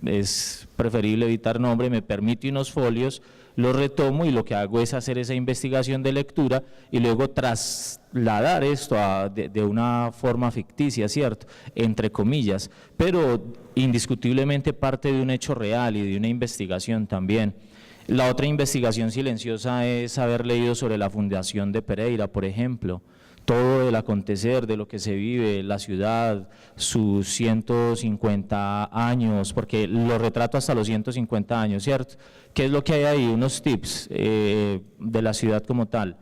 es preferible evitar nombre, me permite unos folios, los retomo y lo que hago es hacer esa investigación de lectura y luego trasladar esto de una forma ficticia, ¿cierto? Entre comillas, pero indiscutiblemente parte de un hecho real y de una investigación también. La otra investigación silenciosa es haber leído sobre la fundación de Pereira, por ejemplo, todo el acontecer de lo que se vive, la ciudad, sus 150 años, porque lo retrato hasta los 150 años, ¿cierto? ¿Qué es lo que hay ahí? Unos tips de la ciudad como tal.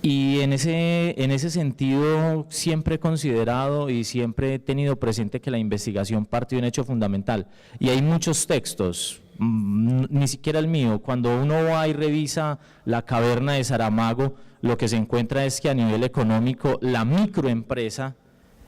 Y en ese sentido siempre he considerado y siempre he tenido presente que la investigación parte de un hecho fundamental. Y hay muchos textos, ni siquiera el mío, cuando uno va y revisa la caverna de Saramago, lo que se encuentra es que a nivel económico la microempresa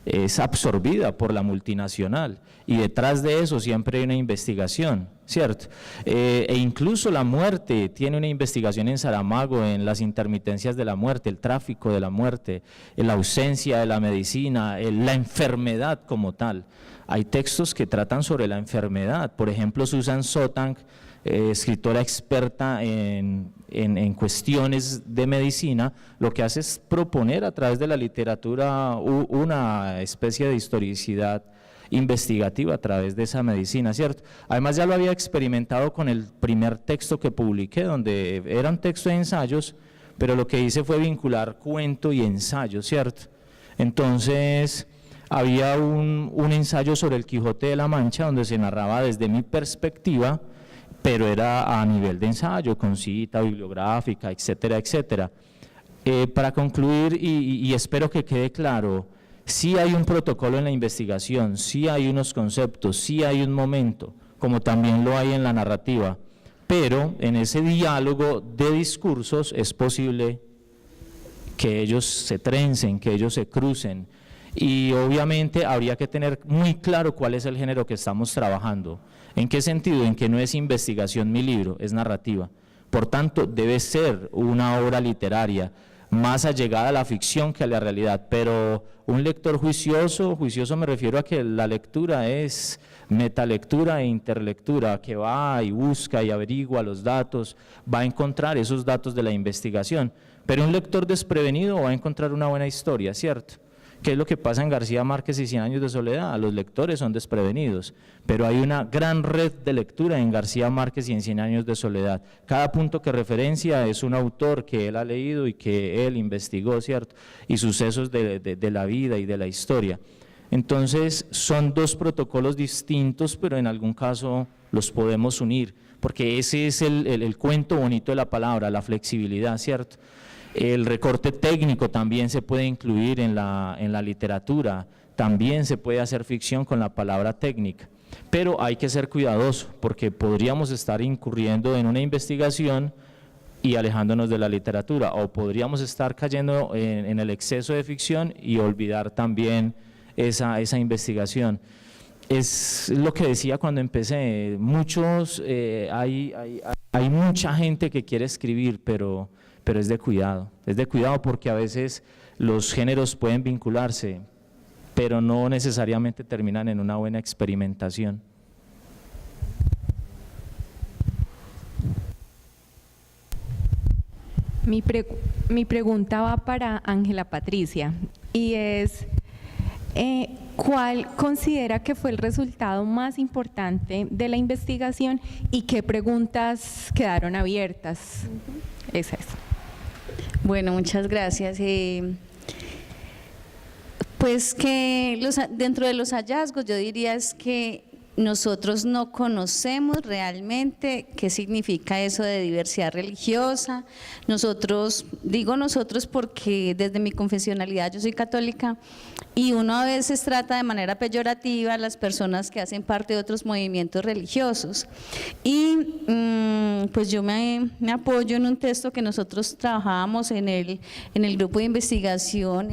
es absorbida por la multinacional y detrás de eso siempre hay una investigación, ¿cierto? E incluso la muerte tiene una investigación en Saramago, en las intermitencias de la muerte, el tráfico de la muerte, la ausencia de la medicina, la enfermedad como tal. Hay textos que tratan sobre la enfermedad, por ejemplo Susan Sontag, escritora experta en cuestiones de medicina, lo que hace es proponer a través de la literatura una especie de historicidad investigativa a través de esa medicina, ¿cierto? Además ya lo había experimentado con el primer texto que publiqué, donde era un texto de ensayos, pero lo que hice fue vincular cuento y ensayo, ¿cierto? Entonces había un ensayo sobre el Quijote de la Mancha, donde se narraba desde mi perspectiva, pero era a nivel de ensayo, con cita bibliográfica, etcétera, etcétera. Para concluir, y espero que quede claro, sí hay un protocolo en la investigación, sí hay unos conceptos, sí hay un momento, como también lo hay en la narrativa, pero en ese diálogo de discursos es posible que ellos se trencen, que ellos se crucen, y obviamente habría que tener muy claro cuál es el género que estamos trabajando. ¿En qué sentido? En que no es investigación mi libro, es narrativa. Por tanto, debe ser una obra literaria, más allegada a la ficción que a la realidad, pero un lector juicioso me refiero a que la lectura es metalectura e interlectura, que va y busca y averigua los datos, va a encontrar esos datos de la investigación, pero un lector desprevenido va a encontrar una buena historia, ¿cierto? ¿Qué es lo que pasa en García Márquez y 100 años de soledad? Los lectores son desprevenidos, pero hay una gran red de lectura en García Márquez y en 100 años de soledad. Cada punto que referencia es un autor que él ha leído y que él investigó, ¿cierto? Y sucesos de la vida y de la historia. Entonces son dos protocolos distintos, pero en algún caso los podemos unir, porque ese es el cuento bonito de la palabra, la flexibilidad, ¿cierto? El recorte técnico también se puede incluir en la literatura, también se puede hacer ficción con la palabra técnica, pero hay que ser cuidadoso porque podríamos estar incurriendo en una investigación y alejándonos de la literatura, o podríamos estar cayendo en el exceso de ficción y olvidar también esa investigación. Es lo que decía cuando empecé, hay mucha gente que quiere escribir, pero es de cuidado porque a veces los géneros pueden vincularse, pero no necesariamente terminan en una buena experimentación. Mi pregunta va para Ángela Patricia y es, ¿cuál considera que fue el resultado más importante de la investigación y qué preguntas quedaron abiertas? Esa es. Bueno, muchas gracias. Pues que dentro de los hallazgos yo diría es que nosotros no conocemos realmente qué significa eso de diversidad religiosa. Digo nosotros porque desde mi confesionalidad yo soy católica y uno a veces trata de manera peyorativa a las personas que hacen parte de otros movimientos religiosos. Y pues yo me apoyo en un texto que nosotros trabajábamos en el grupo de investigación,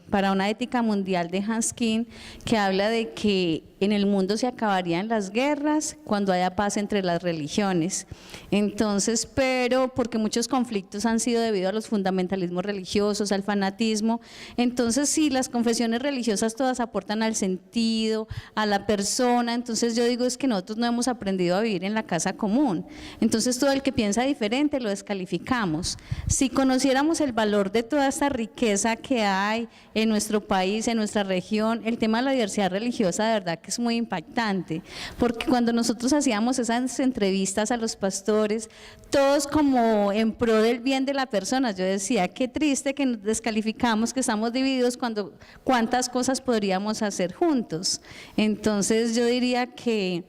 para una ética mundial de Hans King, que habla de que en el mundo se ha acabarían las guerras cuando haya paz entre las religiones. Entonces, pero porque muchos conflictos han sido debido a los fundamentalismos religiosos, al fanatismo. Entonces, si las confesiones religiosas todas aportan al sentido, a la persona, entonces yo digo es que nosotros no hemos aprendido a vivir en la casa común. Entonces, todo el que piensa diferente lo descalificamos. Si conociéramos el valor de toda esta riqueza que hay en nuestro país, en nuestra región, el tema de la diversidad religiosa de verdad que es muy impactante, porque cuando nosotros hacíamos esas entrevistas a los pastores, todos como en pro del bien de la persona, yo decía, qué triste que nos descalificamos, que estamos divididos cuando cuántas cosas podríamos hacer juntos. Entonces yo diría que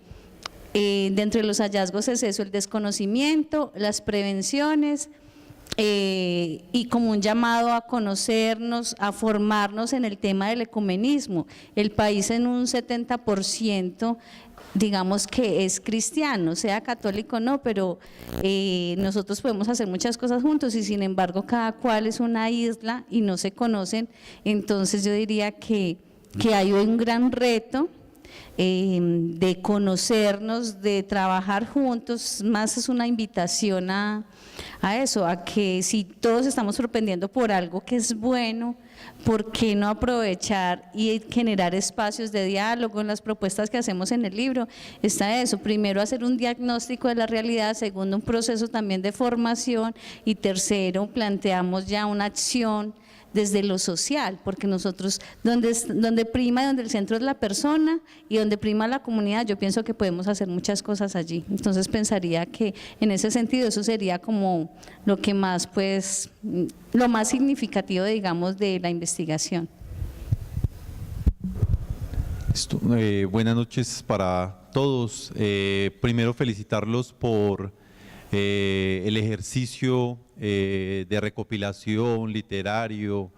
dentro de los hallazgos es eso, el desconocimiento, las prevenciones, y como un llamado a conocernos, a formarnos en el tema del ecumenismo. El país en un 70% digamos que es cristiano, sea católico o no, pero nosotros podemos hacer muchas cosas juntos y sin embargo cada cual es una isla y no se conocen. Entonces yo diría que hay un gran reto de conocernos, de trabajar juntos, más es una invitación a eso, a que si todos estamos propendiendo por algo que es bueno, ¿por qué no aprovechar y generar espacios de diálogo? En las propuestas que hacemos en el libro está eso, primero hacer un diagnóstico de la realidad, segundo un proceso también de formación y tercero planteamos ya una acción desde lo social, porque nosotros, donde prima y donde el centro es la persona y donde prima la comunidad, yo pienso que podemos hacer muchas cosas allí. Entonces pensaría que en ese sentido eso sería como lo que más, pues, lo más significativo, digamos, de la investigación. Buenas noches para todos. Primero felicitarlos por el ejercicio de recopilación literario,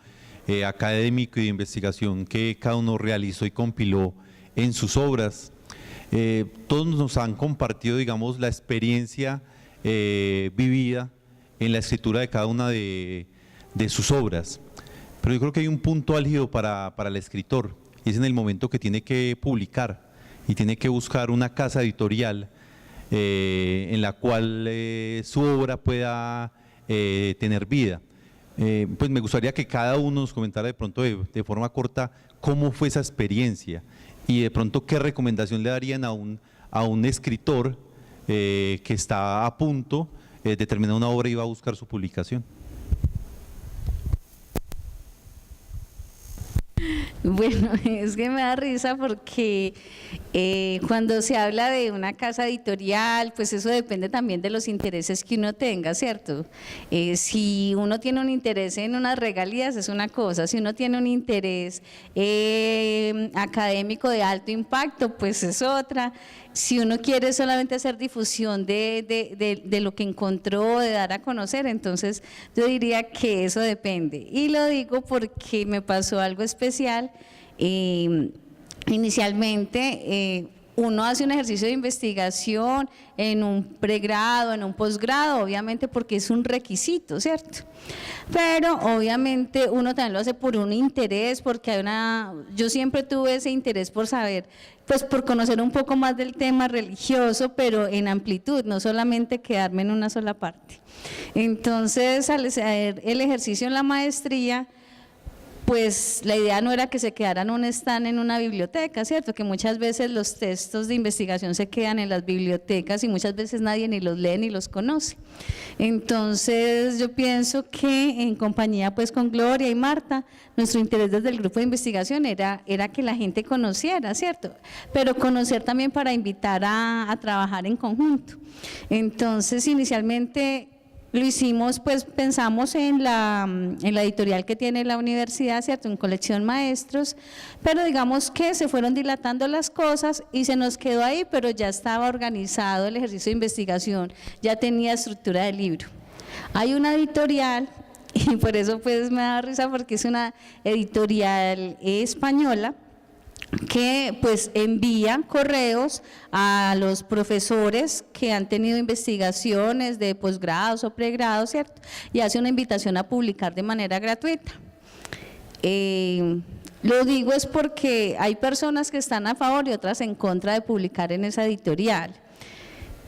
académico y de investigación que cada uno realizó y compiló en sus obras. Todos nos han compartido, digamos, la experiencia vivida en la escritura de cada una de sus obras. Pero yo creo que hay un punto álgido para el escritor, y es en el momento que tiene que publicar y tiene que buscar una casa editorial en la cual su obra pueda tener vida. Pues me gustaría que cada uno nos comentara de pronto de forma corta cómo fue esa experiencia y de pronto qué recomendación le darían a un escritor que está a punto de terminar una obra y va a buscar su publicación. Bueno, es que me da risa porque cuando se habla de una casa editorial, pues eso depende también de los intereses que uno tenga, ¿cierto? Si uno tiene un interés en unas regalías es una cosa, si uno tiene un interés académico de alto impacto, pues es otra. Si uno quiere solamente hacer difusión de lo que encontró, de dar a conocer, entonces yo diría que eso depende. Y lo digo porque me pasó algo especial. Inicialmente uno hace un ejercicio de investigación en un pregrado, en un posgrado, obviamente porque es un requisito, ¿cierto? Pero obviamente uno también lo hace por un interés, porque hay yo siempre tuve ese interés por saber, pues por conocer un poco más del tema religioso, pero en amplitud, no solamente quedarme en una sola parte. Entonces, al hacer el ejercicio en la maestría, pues la idea no era que se quedaran un stand en una biblioteca, ¿cierto? Que muchas veces los textos de investigación se quedan en las bibliotecas y muchas veces nadie ni los lee ni los conoce. Entonces yo pienso que en compañía pues con Gloria y Marta, nuestro interés desde el grupo de investigación era que la gente conociera, ¿cierto? Pero conocer también para invitar a trabajar en conjunto. Entonces inicialmente lo hicimos, pues pensamos en la editorial que tiene la universidad, ¿cierto? En Colección Maestros, pero digamos que se fueron dilatando las cosas y se nos quedó ahí, pero ya estaba organizado el ejercicio de investigación, ya tenía estructura del libro. Hay una editorial, y por eso pues me da risa porque es una editorial española, que pues envía correos a los profesores que han tenido investigaciones de posgrados o pregrados, ¿cierto? Y hace una invitación a publicar de manera gratuita. Lo digo es porque hay personas que están a favor y otras en contra de publicar en esa editorial.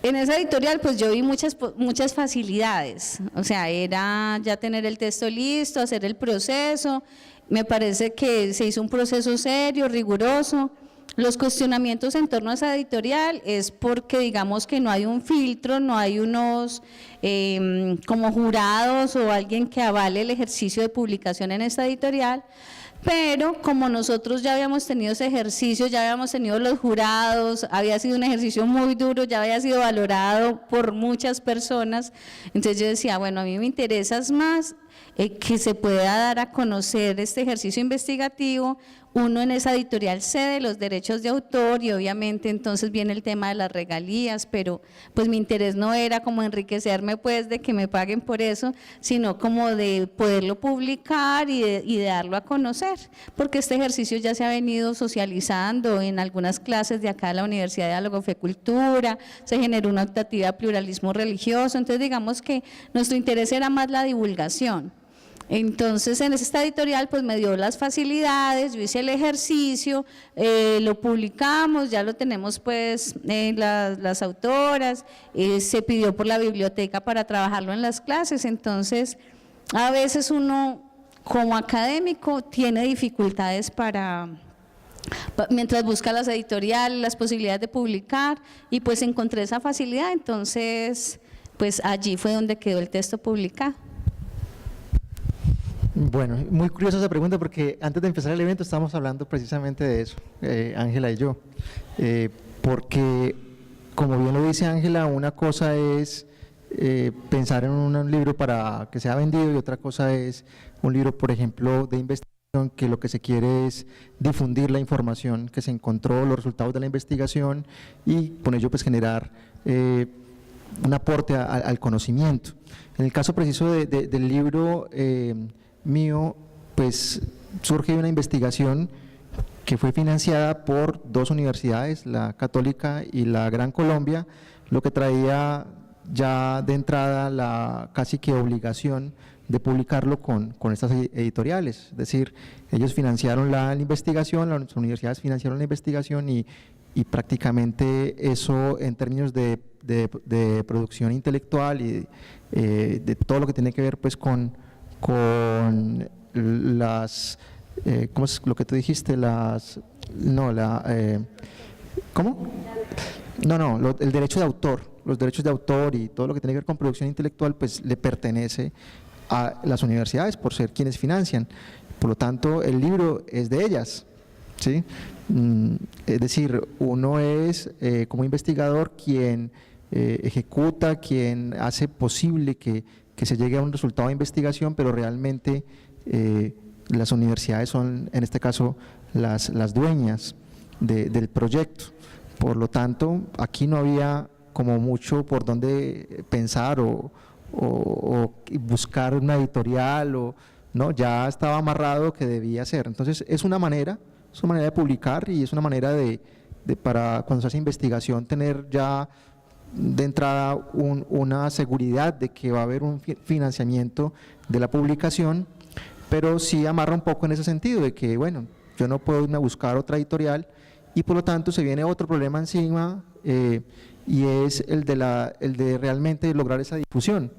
En esa editorial pues yo vi muchas facilidades, o sea, era ya tener el texto listo, hacer el proceso, me parece que se hizo un proceso serio, riguroso. Los cuestionamientos en torno a esa editorial es porque digamos que no hay un filtro, no hay unos como jurados o alguien que avale el ejercicio de publicación en esta editorial, pero como nosotros ya habíamos tenido ese ejercicio, ya habíamos tenido los jurados, había sido un ejercicio muy duro, ya había sido valorado por muchas personas, entonces yo decía, bueno, a mí me interesa más que se pueda dar a conocer este ejercicio investigativo. Uno en esa editorial cede los derechos de autor y obviamente entonces viene el tema de las regalías, pero pues mi interés no era como enriquecerme pues de que me paguen por eso, sino como de poderlo publicar y de darlo a conocer, porque este ejercicio ya se ha venido socializando en algunas clases de acá de la Universidad de Diálogo Fe Cultura, se generó una optativa de pluralismo religioso, entonces digamos que nuestro interés era más la divulgación. Entonces en esta editorial pues me dio las facilidades, yo hice el ejercicio, lo publicamos, ya lo tenemos pues las autoras, se pidió por la biblioteca para trabajarlo en las clases, entonces a veces uno como académico tiene dificultades mientras busca las editoriales, las posibilidades de publicar y pues encontré esa facilidad, entonces pues allí fue donde quedó el texto publicado. Bueno, muy curiosa esa pregunta porque antes de empezar el evento estábamos hablando precisamente de eso, Ángela y yo, porque como bien lo dice Ángela, una cosa es pensar en un libro para que sea vendido y otra cosa es un libro, por ejemplo, de investigación que lo que se quiere es difundir la información que se encontró, los resultados de la investigación y con ello pues generar un aporte al conocimiento. En el caso preciso del libro mío, pues surge una investigación que fue financiada por dos universidades, la Católica y la Gran Colombia, lo que traía ya de entrada la casi que obligación de publicarlo con estas editoriales, es decir, ellos financiaron la investigación, las universidades financiaron la investigación y prácticamente eso en términos de producción intelectual y de todo lo que tiene que ver pues con las, ¿cómo es lo que tú dijiste? ¿Cómo? El derecho de autor, los derechos de autor y todo lo que tiene que ver con producción intelectual, pues le pertenece a las universidades por ser quienes financian. Por lo tanto, el libro es de ellas, ¿sí? Es decir, uno es como investigador quien ejecuta, quien hace posible que se llegue a un resultado de investigación, pero realmente las universidades son, en este caso, las dueñas del proyecto. Por lo tanto, aquí no había como mucho por dónde pensar o buscar una editorial, no, ya estaba amarrado que debía ser. Entonces, es una manera de publicar y es una manera de para cuando se hace investigación tener ya de entrada una seguridad de que va a haber un financiamiento de la publicación, pero sí amarra un poco en ese sentido de que, bueno, yo no puedo irme a buscar otra editorial y por lo tanto se viene otro problema encima y es el de realmente lograr esa difusión,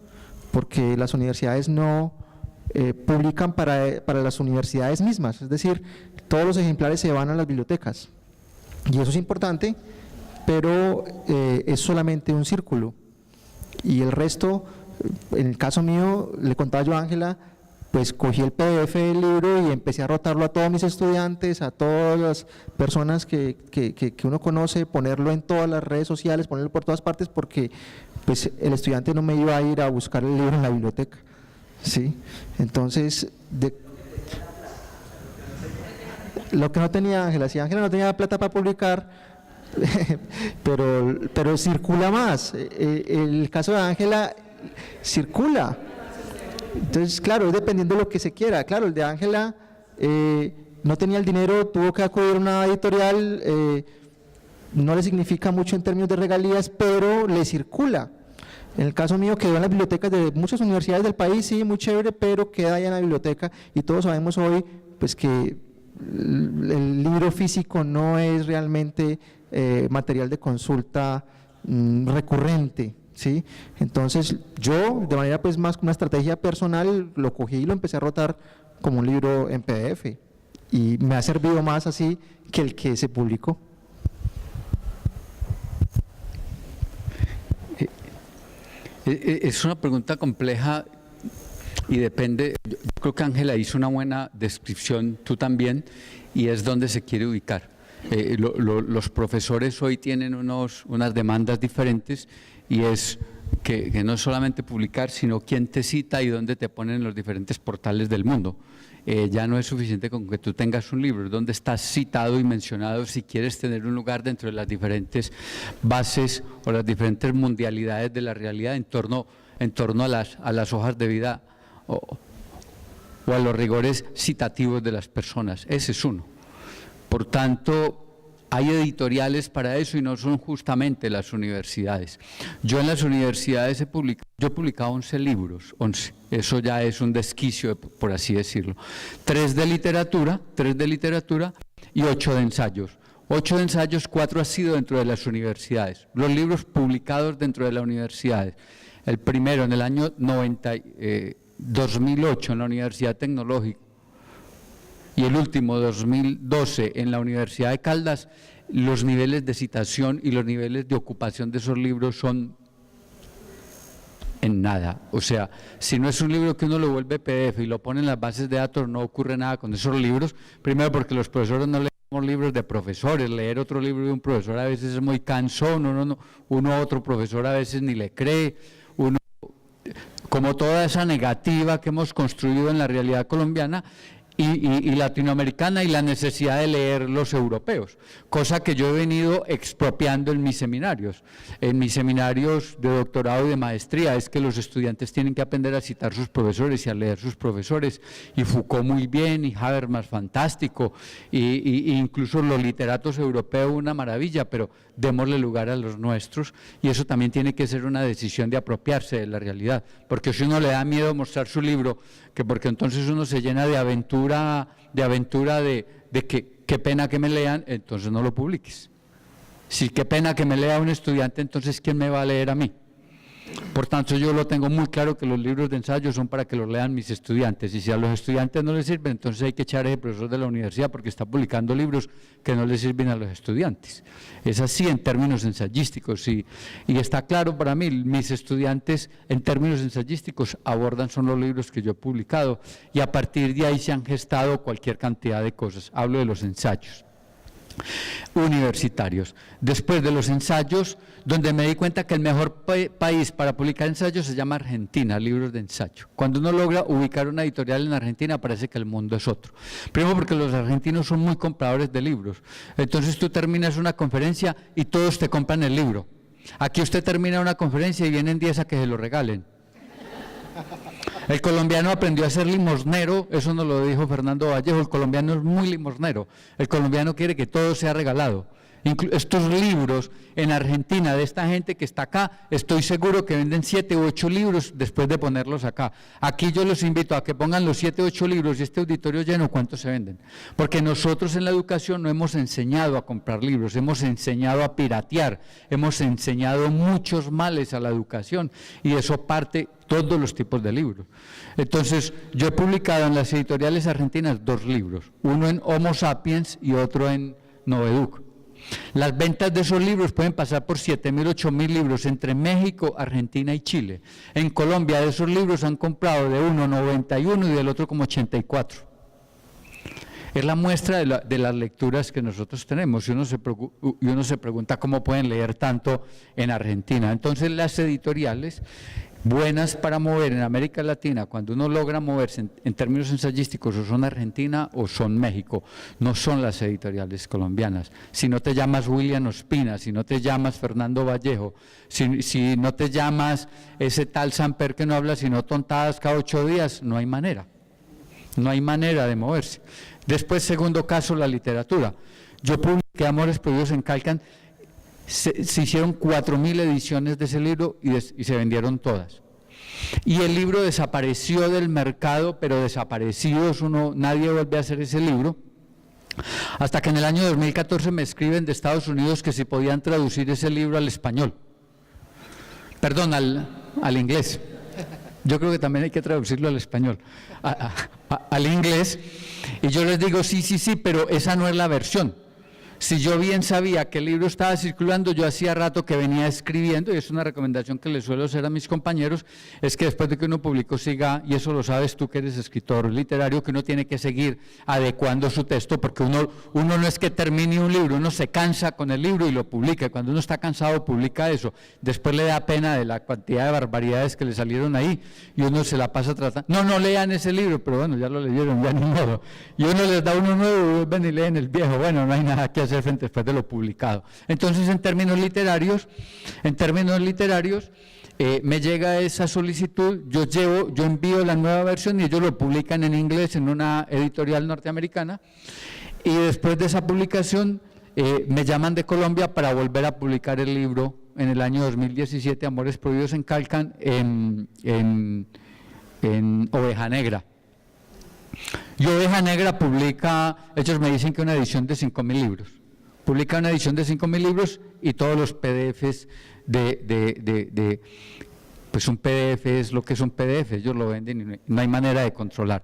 porque las universidades no publican para las universidades mismas, es decir, todos los ejemplares se van a las bibliotecas y eso es importante, pero es solamente un círculo y el resto, en el caso mío, le contaba yo a Ángela, pues cogí el PDF del libro y empecé a rotarlo a todos mis estudiantes, a todas las personas que uno conoce, ponerlo en todas las redes sociales, ponerlo por todas partes, porque pues el estudiante no me iba a ir a buscar el libro en la biblioteca, ¿sí? Entonces, lo que no tenía Ángela, si Ángela no tenía plata para publicar, pero circula más. El caso de Ángela circula. Entonces, claro, es dependiendo de lo que se quiera. Claro, el de Ángela no tenía el dinero, tuvo que acudir a una editorial, no le significa mucho en términos de regalías, pero le circula. En el caso mío quedó en las bibliotecas de muchas universidades del país, sí, muy chévere, pero queda ahí en la biblioteca y todos sabemos hoy pues que el libro físico no es realmente material de consulta recurrente, ¿sí? Entonces yo, de manera pues más como una estrategia personal, lo cogí y lo empecé a rotar como un libro en PDF, y me ha servido más así que el que se publicó. Es una pregunta compleja y depende. Yo creo que Ángela hizo una buena descripción, tú también, y es donde se quiere ubicar. Los profesores hoy tienen unas demandas diferentes, y es que no es solamente publicar, sino quién te cita y dónde te ponen en los diferentes portales del mundo. Ya no es suficiente con que tú tengas un libro, donde estás citado y mencionado si quieres tener un lugar dentro de las diferentes bases o las diferentes mundialidades de la realidad en torno a las hojas de vida o a los rigores citativos de las personas. Ese es uno. Por tanto, hay editoriales para eso y no son justamente las universidades. Yo en las universidades he publicado 11 libros, 11. Eso ya es un desquicio, por así decirlo. 3 de literatura y 8 de ensayos. 8 de ensayos, 4 ha sido dentro de las universidades. Los libros publicados dentro de las universidades. El primero en el año 2008 en la Universidad Tecnológica, y el último, 2012, en la Universidad de Caldas. Los niveles de citación y los niveles de ocupación de esos libros son en nada. O sea, si no es un libro que uno lo vuelve PDF y lo pone en las bases de datos, no ocurre nada con esos libros. Primero porque los profesores no leemos libros de profesores, leer otro libro de un profesor a veces es muy cansón, uno a otro profesor a veces ni le cree, como toda esa negativa que hemos construido en la realidad colombiana y latinoamericana, y la necesidad de leer los europeos, cosa que yo he venido expropiando en mis seminarios. En mis seminarios de doctorado y de maestría es que los estudiantes tienen que aprender a citar sus profesores y a leer sus profesores, y Foucault muy bien, y Habermas fantástico, y incluso los literatos europeos una maravilla, pero démosle lugar a los nuestros, y eso también tiene que ser una decisión de apropiarse de la realidad, porque si uno le da miedo mostrar su libro, que porque entonces uno se llena de aventura de que qué pena que me lean, entonces no lo publiques. Si qué pena que me lea un estudiante, entonces ¿quién me va a leer a mí? Por tanto, yo lo tengo muy claro que los libros de ensayo son para que los lean mis estudiantes, y si a los estudiantes no les sirven, entonces hay que echar a ese profesor de la universidad porque está publicando libros que no les sirven a los estudiantes. Es así en términos ensayísticos, y está claro para mí, mis estudiantes en términos ensayísticos abordan son los libros que yo he publicado, y a partir de ahí se han gestado cualquier cantidad de cosas. Hablo de los ensayos universitarios. Después de los ensayos, donde me di cuenta que el mejor país para publicar ensayos se llama Argentina, libros de ensayo. Cuando uno logra ubicar una editorial en Argentina, parece que el mundo es otro. Primero porque los argentinos son muy compradores de libros. Entonces tú terminas una conferencia y todos te compran el libro. Aquí usted termina una conferencia y vienen 10 a que se lo regalen. El colombiano aprendió a ser limosnero, eso nos lo dijo Fernando Vallejo, el colombiano es muy limosnero, el colombiano quiere que todo sea regalado. Estos libros en Argentina de esta gente que está acá, estoy seguro que venden 7 u 8 libros después de ponerlos acá. Aquí yo los invito a que pongan los 7 u 8 libros y este auditorio lleno, ¿cuántos se venden? Porque nosotros en la educación no hemos enseñado a comprar libros, hemos enseñado a piratear, hemos enseñado muchos males a la educación, y eso parte todos los tipos de libros. Entonces, yo he publicado en las editoriales argentinas 2 libros, uno en Homo Sapiens y otro en Noveduc. Las ventas de esos libros pueden pasar por 7.000, 8.000 libros entre México, Argentina y Chile. En Colombia de esos libros han comprado de uno 91 y del otro como 84. Es la muestra de las lecturas que nosotros tenemos, y uno se pregunta cómo pueden leer tanto en Argentina. Entonces las editoriales buenas para mover en América Latina, cuando uno logra moverse en términos ensayísticos, o son Argentina o son México, no son las editoriales colombianas. Si no te llamas William Ospina, si no te llamas Fernando Vallejo, si no te llamas ese tal Samper que no habla sino tontadas cada 8 días, no hay manera. No hay manera de moverse. Después, segundo caso, la literatura. Yo publiqué Amores Prohibidos en Calcan. Se hicieron 4.000 ediciones de ese libro y se vendieron todas. Y el libro desapareció del mercado, pero desaparecidos, nadie vuelve a hacer ese libro. Hasta que en el año 2014 me escriben de Estados Unidos que si podían traducir ese libro al español. Perdón, al inglés. Yo creo que también hay que traducirlo al español, al inglés. Y yo les digo, sí, pero esa no es la versión. Si yo bien sabía que el libro estaba circulando, yo hacía rato que venía escribiendo, y es una recomendación que les suelo hacer a mis compañeros, es que después de que uno publicó siga, y eso lo sabes tú que eres escritor literario, que uno tiene que seguir adecuando su texto, porque uno no es que termine un libro, uno se cansa con el libro y lo publica, y cuando uno está cansado publica eso, después le da pena de la cantidad de barbaridades que le salieron ahí, y uno se la pasa tratando, no lean ese libro, pero bueno, ya lo leyeron, ya ni modo, y uno les da uno nuevo y ven y leen el viejo, bueno, no hay nada que hacer frente después de lo publicado. Entonces, en términos literarios, me llega esa solicitud, yo envío la nueva versión y ellos lo publican en inglés en una editorial norteamericana, y después de esa publicación me llaman de Colombia para volver a publicar el libro en el año 2017, Amores Prohibidos en Calcan, en Oveja Negra. Y Oveja Negra publica, ellos me dicen que una edición de 5.000 libros. Publica una edición de 5.000 libros y todos los PDFs pues un PDF es lo que es un PDF, ellos lo venden y no hay manera de controlar.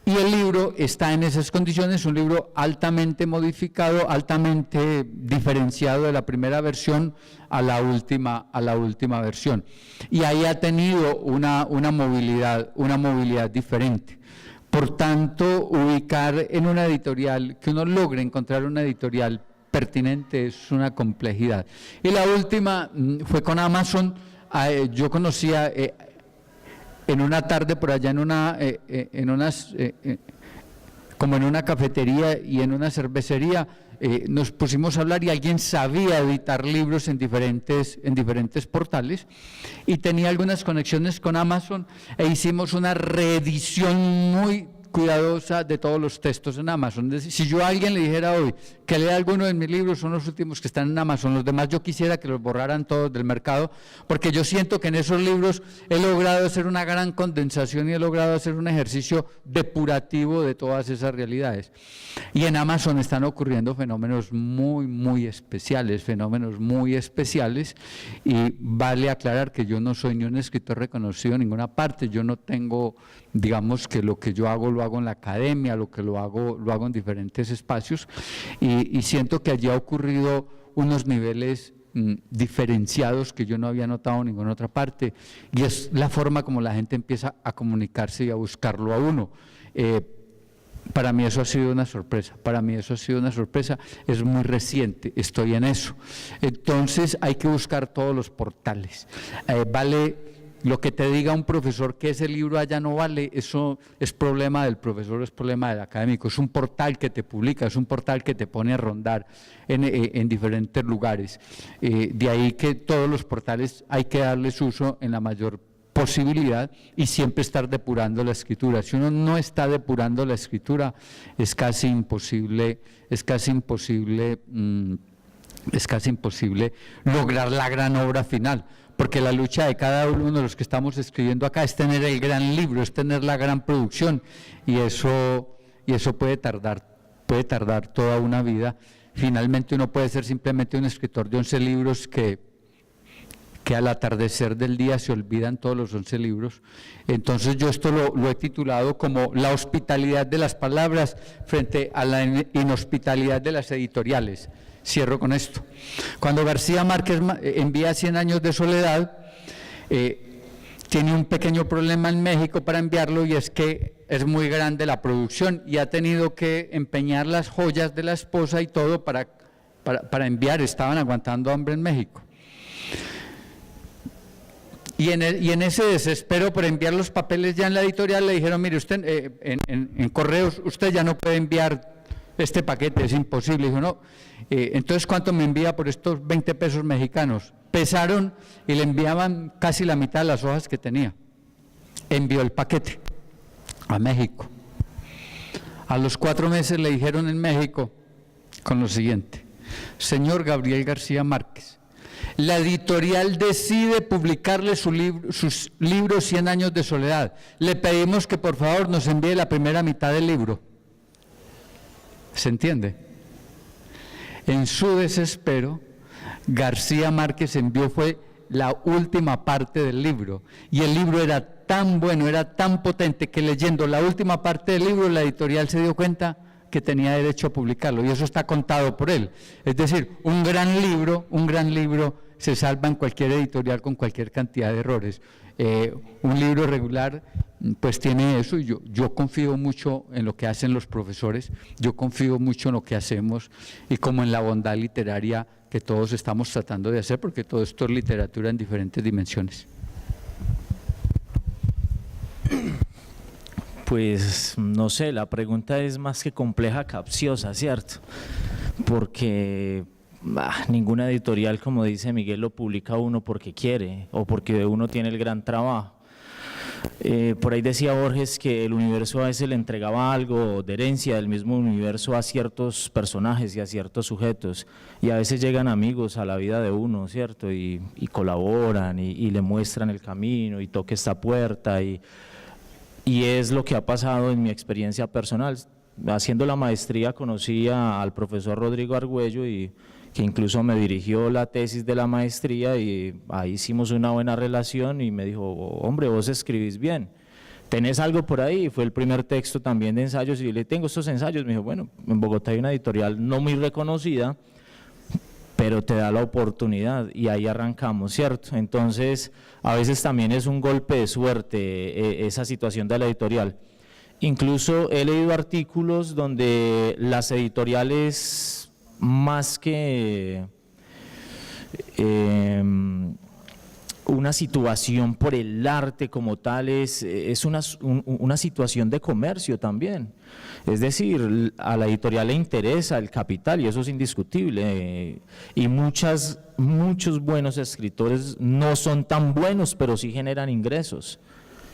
Y el libro está en esas condiciones, un libro altamente modificado, altamente diferenciado de la primera versión a la última versión. Y ahí ha tenido una movilidad diferente. Por tanto, ubicar en una editorial, que uno logre encontrar una editorial pertinente es una complejidad. Y la última fue con Amazon. Yo conocía en una tarde por allá como en una cafetería y en una cervecería, nos pusimos a hablar y alguien sabía editar libros en diferentes portales y tenía algunas conexiones con Amazon e hicimos una reedición muy cuidadosa de todos los textos en Amazon. Es decir, si yo a alguien le dijera hoy que lea alguno de mis libros, son los últimos que están en Amazon, los demás yo quisiera que los borraran todos del mercado, porque yo siento que en esos libros he logrado hacer una gran condensación y he logrado hacer un ejercicio depurativo de todas esas realidades. Y en Amazon están ocurriendo fenómenos muy especiales, y vale aclarar que yo no soy ni un escritor reconocido en ninguna parte, yo no tengo, digamos que lo que yo hago lo hago en la academia, lo hago en diferentes espacios, y siento que allí ha ocurrido unos niveles diferenciados que yo no había notado en ninguna otra parte, y es la forma como la gente empieza a comunicarse y a buscarlo a uno. Para mí eso ha sido una sorpresa, es muy reciente, estoy en eso. Entonces hay que buscar todos los portales. Vale lo que te diga un profesor que ese libro allá no vale, eso es problema del profesor, es problema del académico, es un portal que te publica, es un portal que te pone a rondar en diferentes lugares. De ahí que todos los portales hay que darles uso en la mayor posibilidad y siempre estar depurando la escritura. Si uno no está depurando la escritura, es casi imposible lograr la gran obra final, porque la lucha de cada uno de los que estamos escribiendo acá es tener el gran libro, es tener la gran producción, y eso puede tardar toda una vida. Finalmente uno puede ser simplemente un escritor de 11 libros que al atardecer del día se olvidan todos los 11 libros. Entonces yo esto lo he titulado como la hospitalidad de las palabras frente a la inhospitalidad de las editoriales. Cierro con esto. Cuando García Márquez envía 100 años de soledad, tiene un pequeño problema en México para enviarlo, y es que es muy grande la producción y ha tenido que empeñar las joyas de la esposa y todo para enviar. Estaban aguantando hambre en México. Y en ese desespero por enviar los papeles ya en la editorial le dijeron, mire, usted en correos, usted ya no puede enviar este paquete, es imposible. Dijo, no, entonces ¿cuánto me envía por estos 20 pesos mexicanos? Pesaron y le enviaban casi la mitad de las hojas que tenía. Envió el paquete a México. A los 4 meses le dijeron en México con lo siguiente: señor Gabriel García Márquez, la editorial decide publicarle sus libros 100 años de soledad. Le pedimos que por favor nos envíe la primera mitad del libro. ¿Se entiende? en su desespero, García Márquez envió fue la última parte del libro, y el libro era tan bueno, era tan potente, que leyendo la última parte del libro, la editorial se dio cuenta que tenía derecho a publicarlo, y eso está contado por él. Es decir, un gran libro se salva en cualquier editorial con cualquier cantidad de errores. Un libro regular pues tiene eso, y yo confío mucho en lo que hacen los profesores, yo confío mucho en lo que hacemos, y como en la bondad literaria que todos estamos tratando de hacer, porque todo esto es literatura en diferentes dimensiones. Pues no sé, la pregunta es más que compleja, capciosa, ¿cierto? Porque ninguna editorial, como dice Miguel, lo publica uno porque quiere o porque uno tiene el gran trabajo. Por ahí decía Borges que el universo a veces le entregaba algo de herencia del mismo universo a ciertos personajes y a ciertos sujetos, y a veces llegan amigos a la vida de uno, ¿cierto? Y colaboran y le muestran el camino y toca esta puerta, y es lo que ha pasado en mi experiencia personal. Haciendo la maestría conocí al profesor Rodrigo Argüello, y que incluso me dirigió la tesis de la maestría, y ahí hicimos una buena relación, y me dijo, hombre, vos escribís bien, ¿tenés algo por ahí? Y fue el primer texto también de ensayos, y yo le tengo estos ensayos. Me dijo, bueno, en Bogotá hay una editorial no muy reconocida, pero te da la oportunidad, y ahí arrancamos, ¿cierto? Entonces, a veces también es un golpe de suerte esa situación de la editorial. Incluso he leído artículos donde las editoriales, más que una situación por el arte como tal, es una situación de comercio también. Es decir, a la editorial le interesa el capital, y eso es indiscutible, y muchos buenos escritores no son tan buenos, pero sí generan ingresos.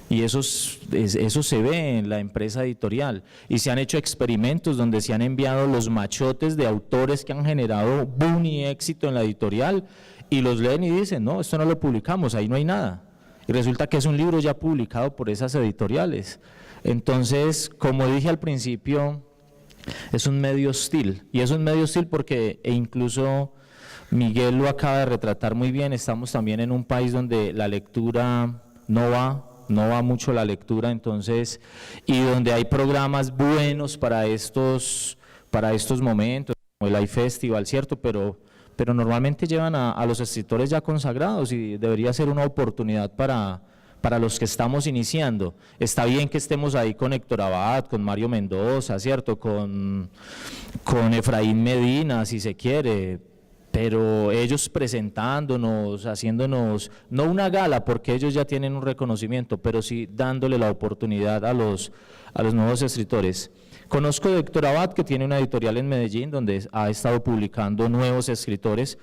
Y eso se ve en la empresa editorial, y se han hecho experimentos donde se han enviado los machotes de autores que han generado boom y éxito en la editorial, y los leen y dicen, no, esto no lo publicamos, ahí no hay nada, y resulta que es un libro ya publicado por esas editoriales. Entonces, como dije al principio, es un medio hostil, y es un medio hostil porque, e incluso Miguel lo acaba de retratar muy bien, estamos también en un país donde la lectura no va mucho la lectura, entonces, y donde hay programas buenos para estos momentos, como el iFestival, ¿cierto? Pero normalmente llevan a los escritores ya consagrados, y debería ser una oportunidad para los que estamos iniciando. Está bien que estemos ahí con Héctor Abad, con Mario Mendoza, ¿cierto? Con Efraín Medina, si se quiere, pero ellos presentándonos, haciéndonos, no una gala, porque ellos ya tienen un reconocimiento, pero sí dándole la oportunidad a los nuevos escritores. Conozco a Héctor Abad, que tiene una editorial en Medellín, donde ha estado publicando nuevos escritores,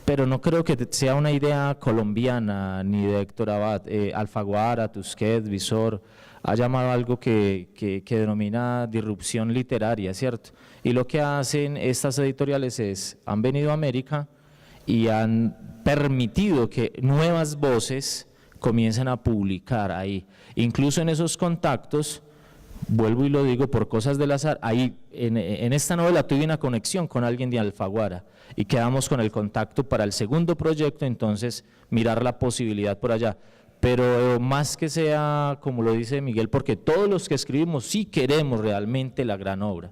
pero no creo que sea una idea colombiana ni de Héctor Abad. Alfaguara, Tusquets, Visor, ha llamado algo que denomina disrupción literaria, ¿cierto? Y lo que hacen estas editoriales han venido a América y han permitido que nuevas voces comiencen a publicar ahí. Incluso en esos contactos, vuelvo y lo digo por cosas del azar, ahí en esta novela tuve una conexión con alguien de Alfaguara, y quedamos con el contacto para el segundo proyecto, entonces mirar la posibilidad por allá. Pero más que sea, como lo dice Miguel, porque todos los que escribimos sí queremos realmente la gran obra,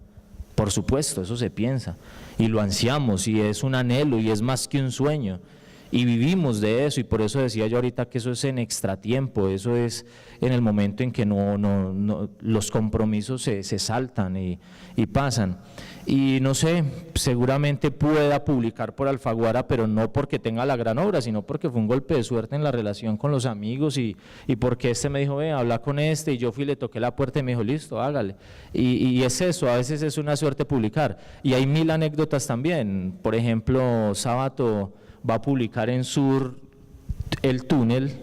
por supuesto, eso se piensa, y lo ansiamos, y es un anhelo, y es más que un sueño, y vivimos de eso, y por eso decía yo ahorita que eso es en extratiempo, eso es en el momento en que los compromisos se saltan y pasan. Y no sé, seguramente pueda publicar por Alfaguara, pero no porque tenga la gran obra, sino porque fue un golpe de suerte en la relación con los amigos, y porque me dijo, habla con y yo fui, le toqué la puerta y me dijo, listo, hágale. Y es eso, a veces es una suerte publicar. Y hay mil anécdotas también. Por ejemplo, Sábato va a publicar en Sur El Túnel,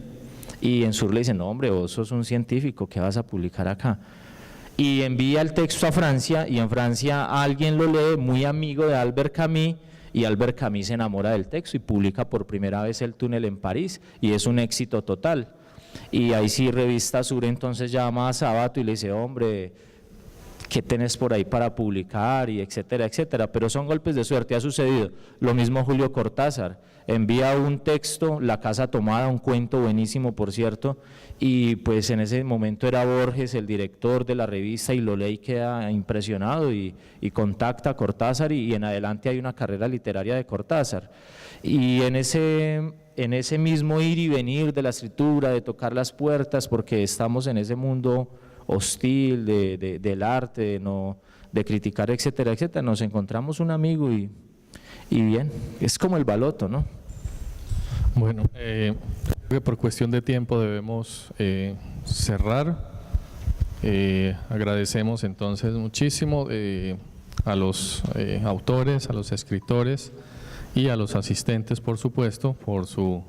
y en Sur le dicen, no hombre, vos sos un científico, ¿qué vas a publicar acá? Y envía el texto a Francia, y en Francia alguien lo lee, muy amigo de Albert Camus, y Albert Camus se enamora del texto y publica por primera vez El Túnel en París, y es un éxito total. Y ahí sí Revista Sur entonces llama a Sábato y le dice, hombre, ¿qué tenés por ahí para publicar? Y etcétera, etcétera. Pero son golpes de suerte, ha sucedido. Lo mismo Julio Cortázar, envía un texto, La casa tomada, un cuento buenísimo, por cierto, y pues en ese momento era Borges el director de la revista y lo lee y queda impresionado y contacta a Cortázar y en adelante hay una carrera literaria de Cortázar. Y en ese mismo ir y venir de la escritura, de tocar las puertas, porque estamos en ese mundo hostil del arte, de criticar, etcétera, etcétera, nos encontramos un amigo y bien, es como el baloto, ¿no? Bueno, creo que por cuestión de tiempo debemos cerrar. Agradecemos entonces muchísimo a los autores, a los escritores y a los asistentes, por supuesto, por su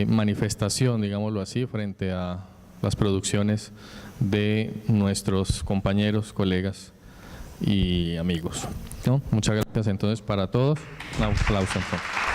manifestación, digámoslo así, frente a las producciones de nuestros compañeros, colegas y amigos, ¿no? Muchas gracias entonces para todos. Un aplauso entonces.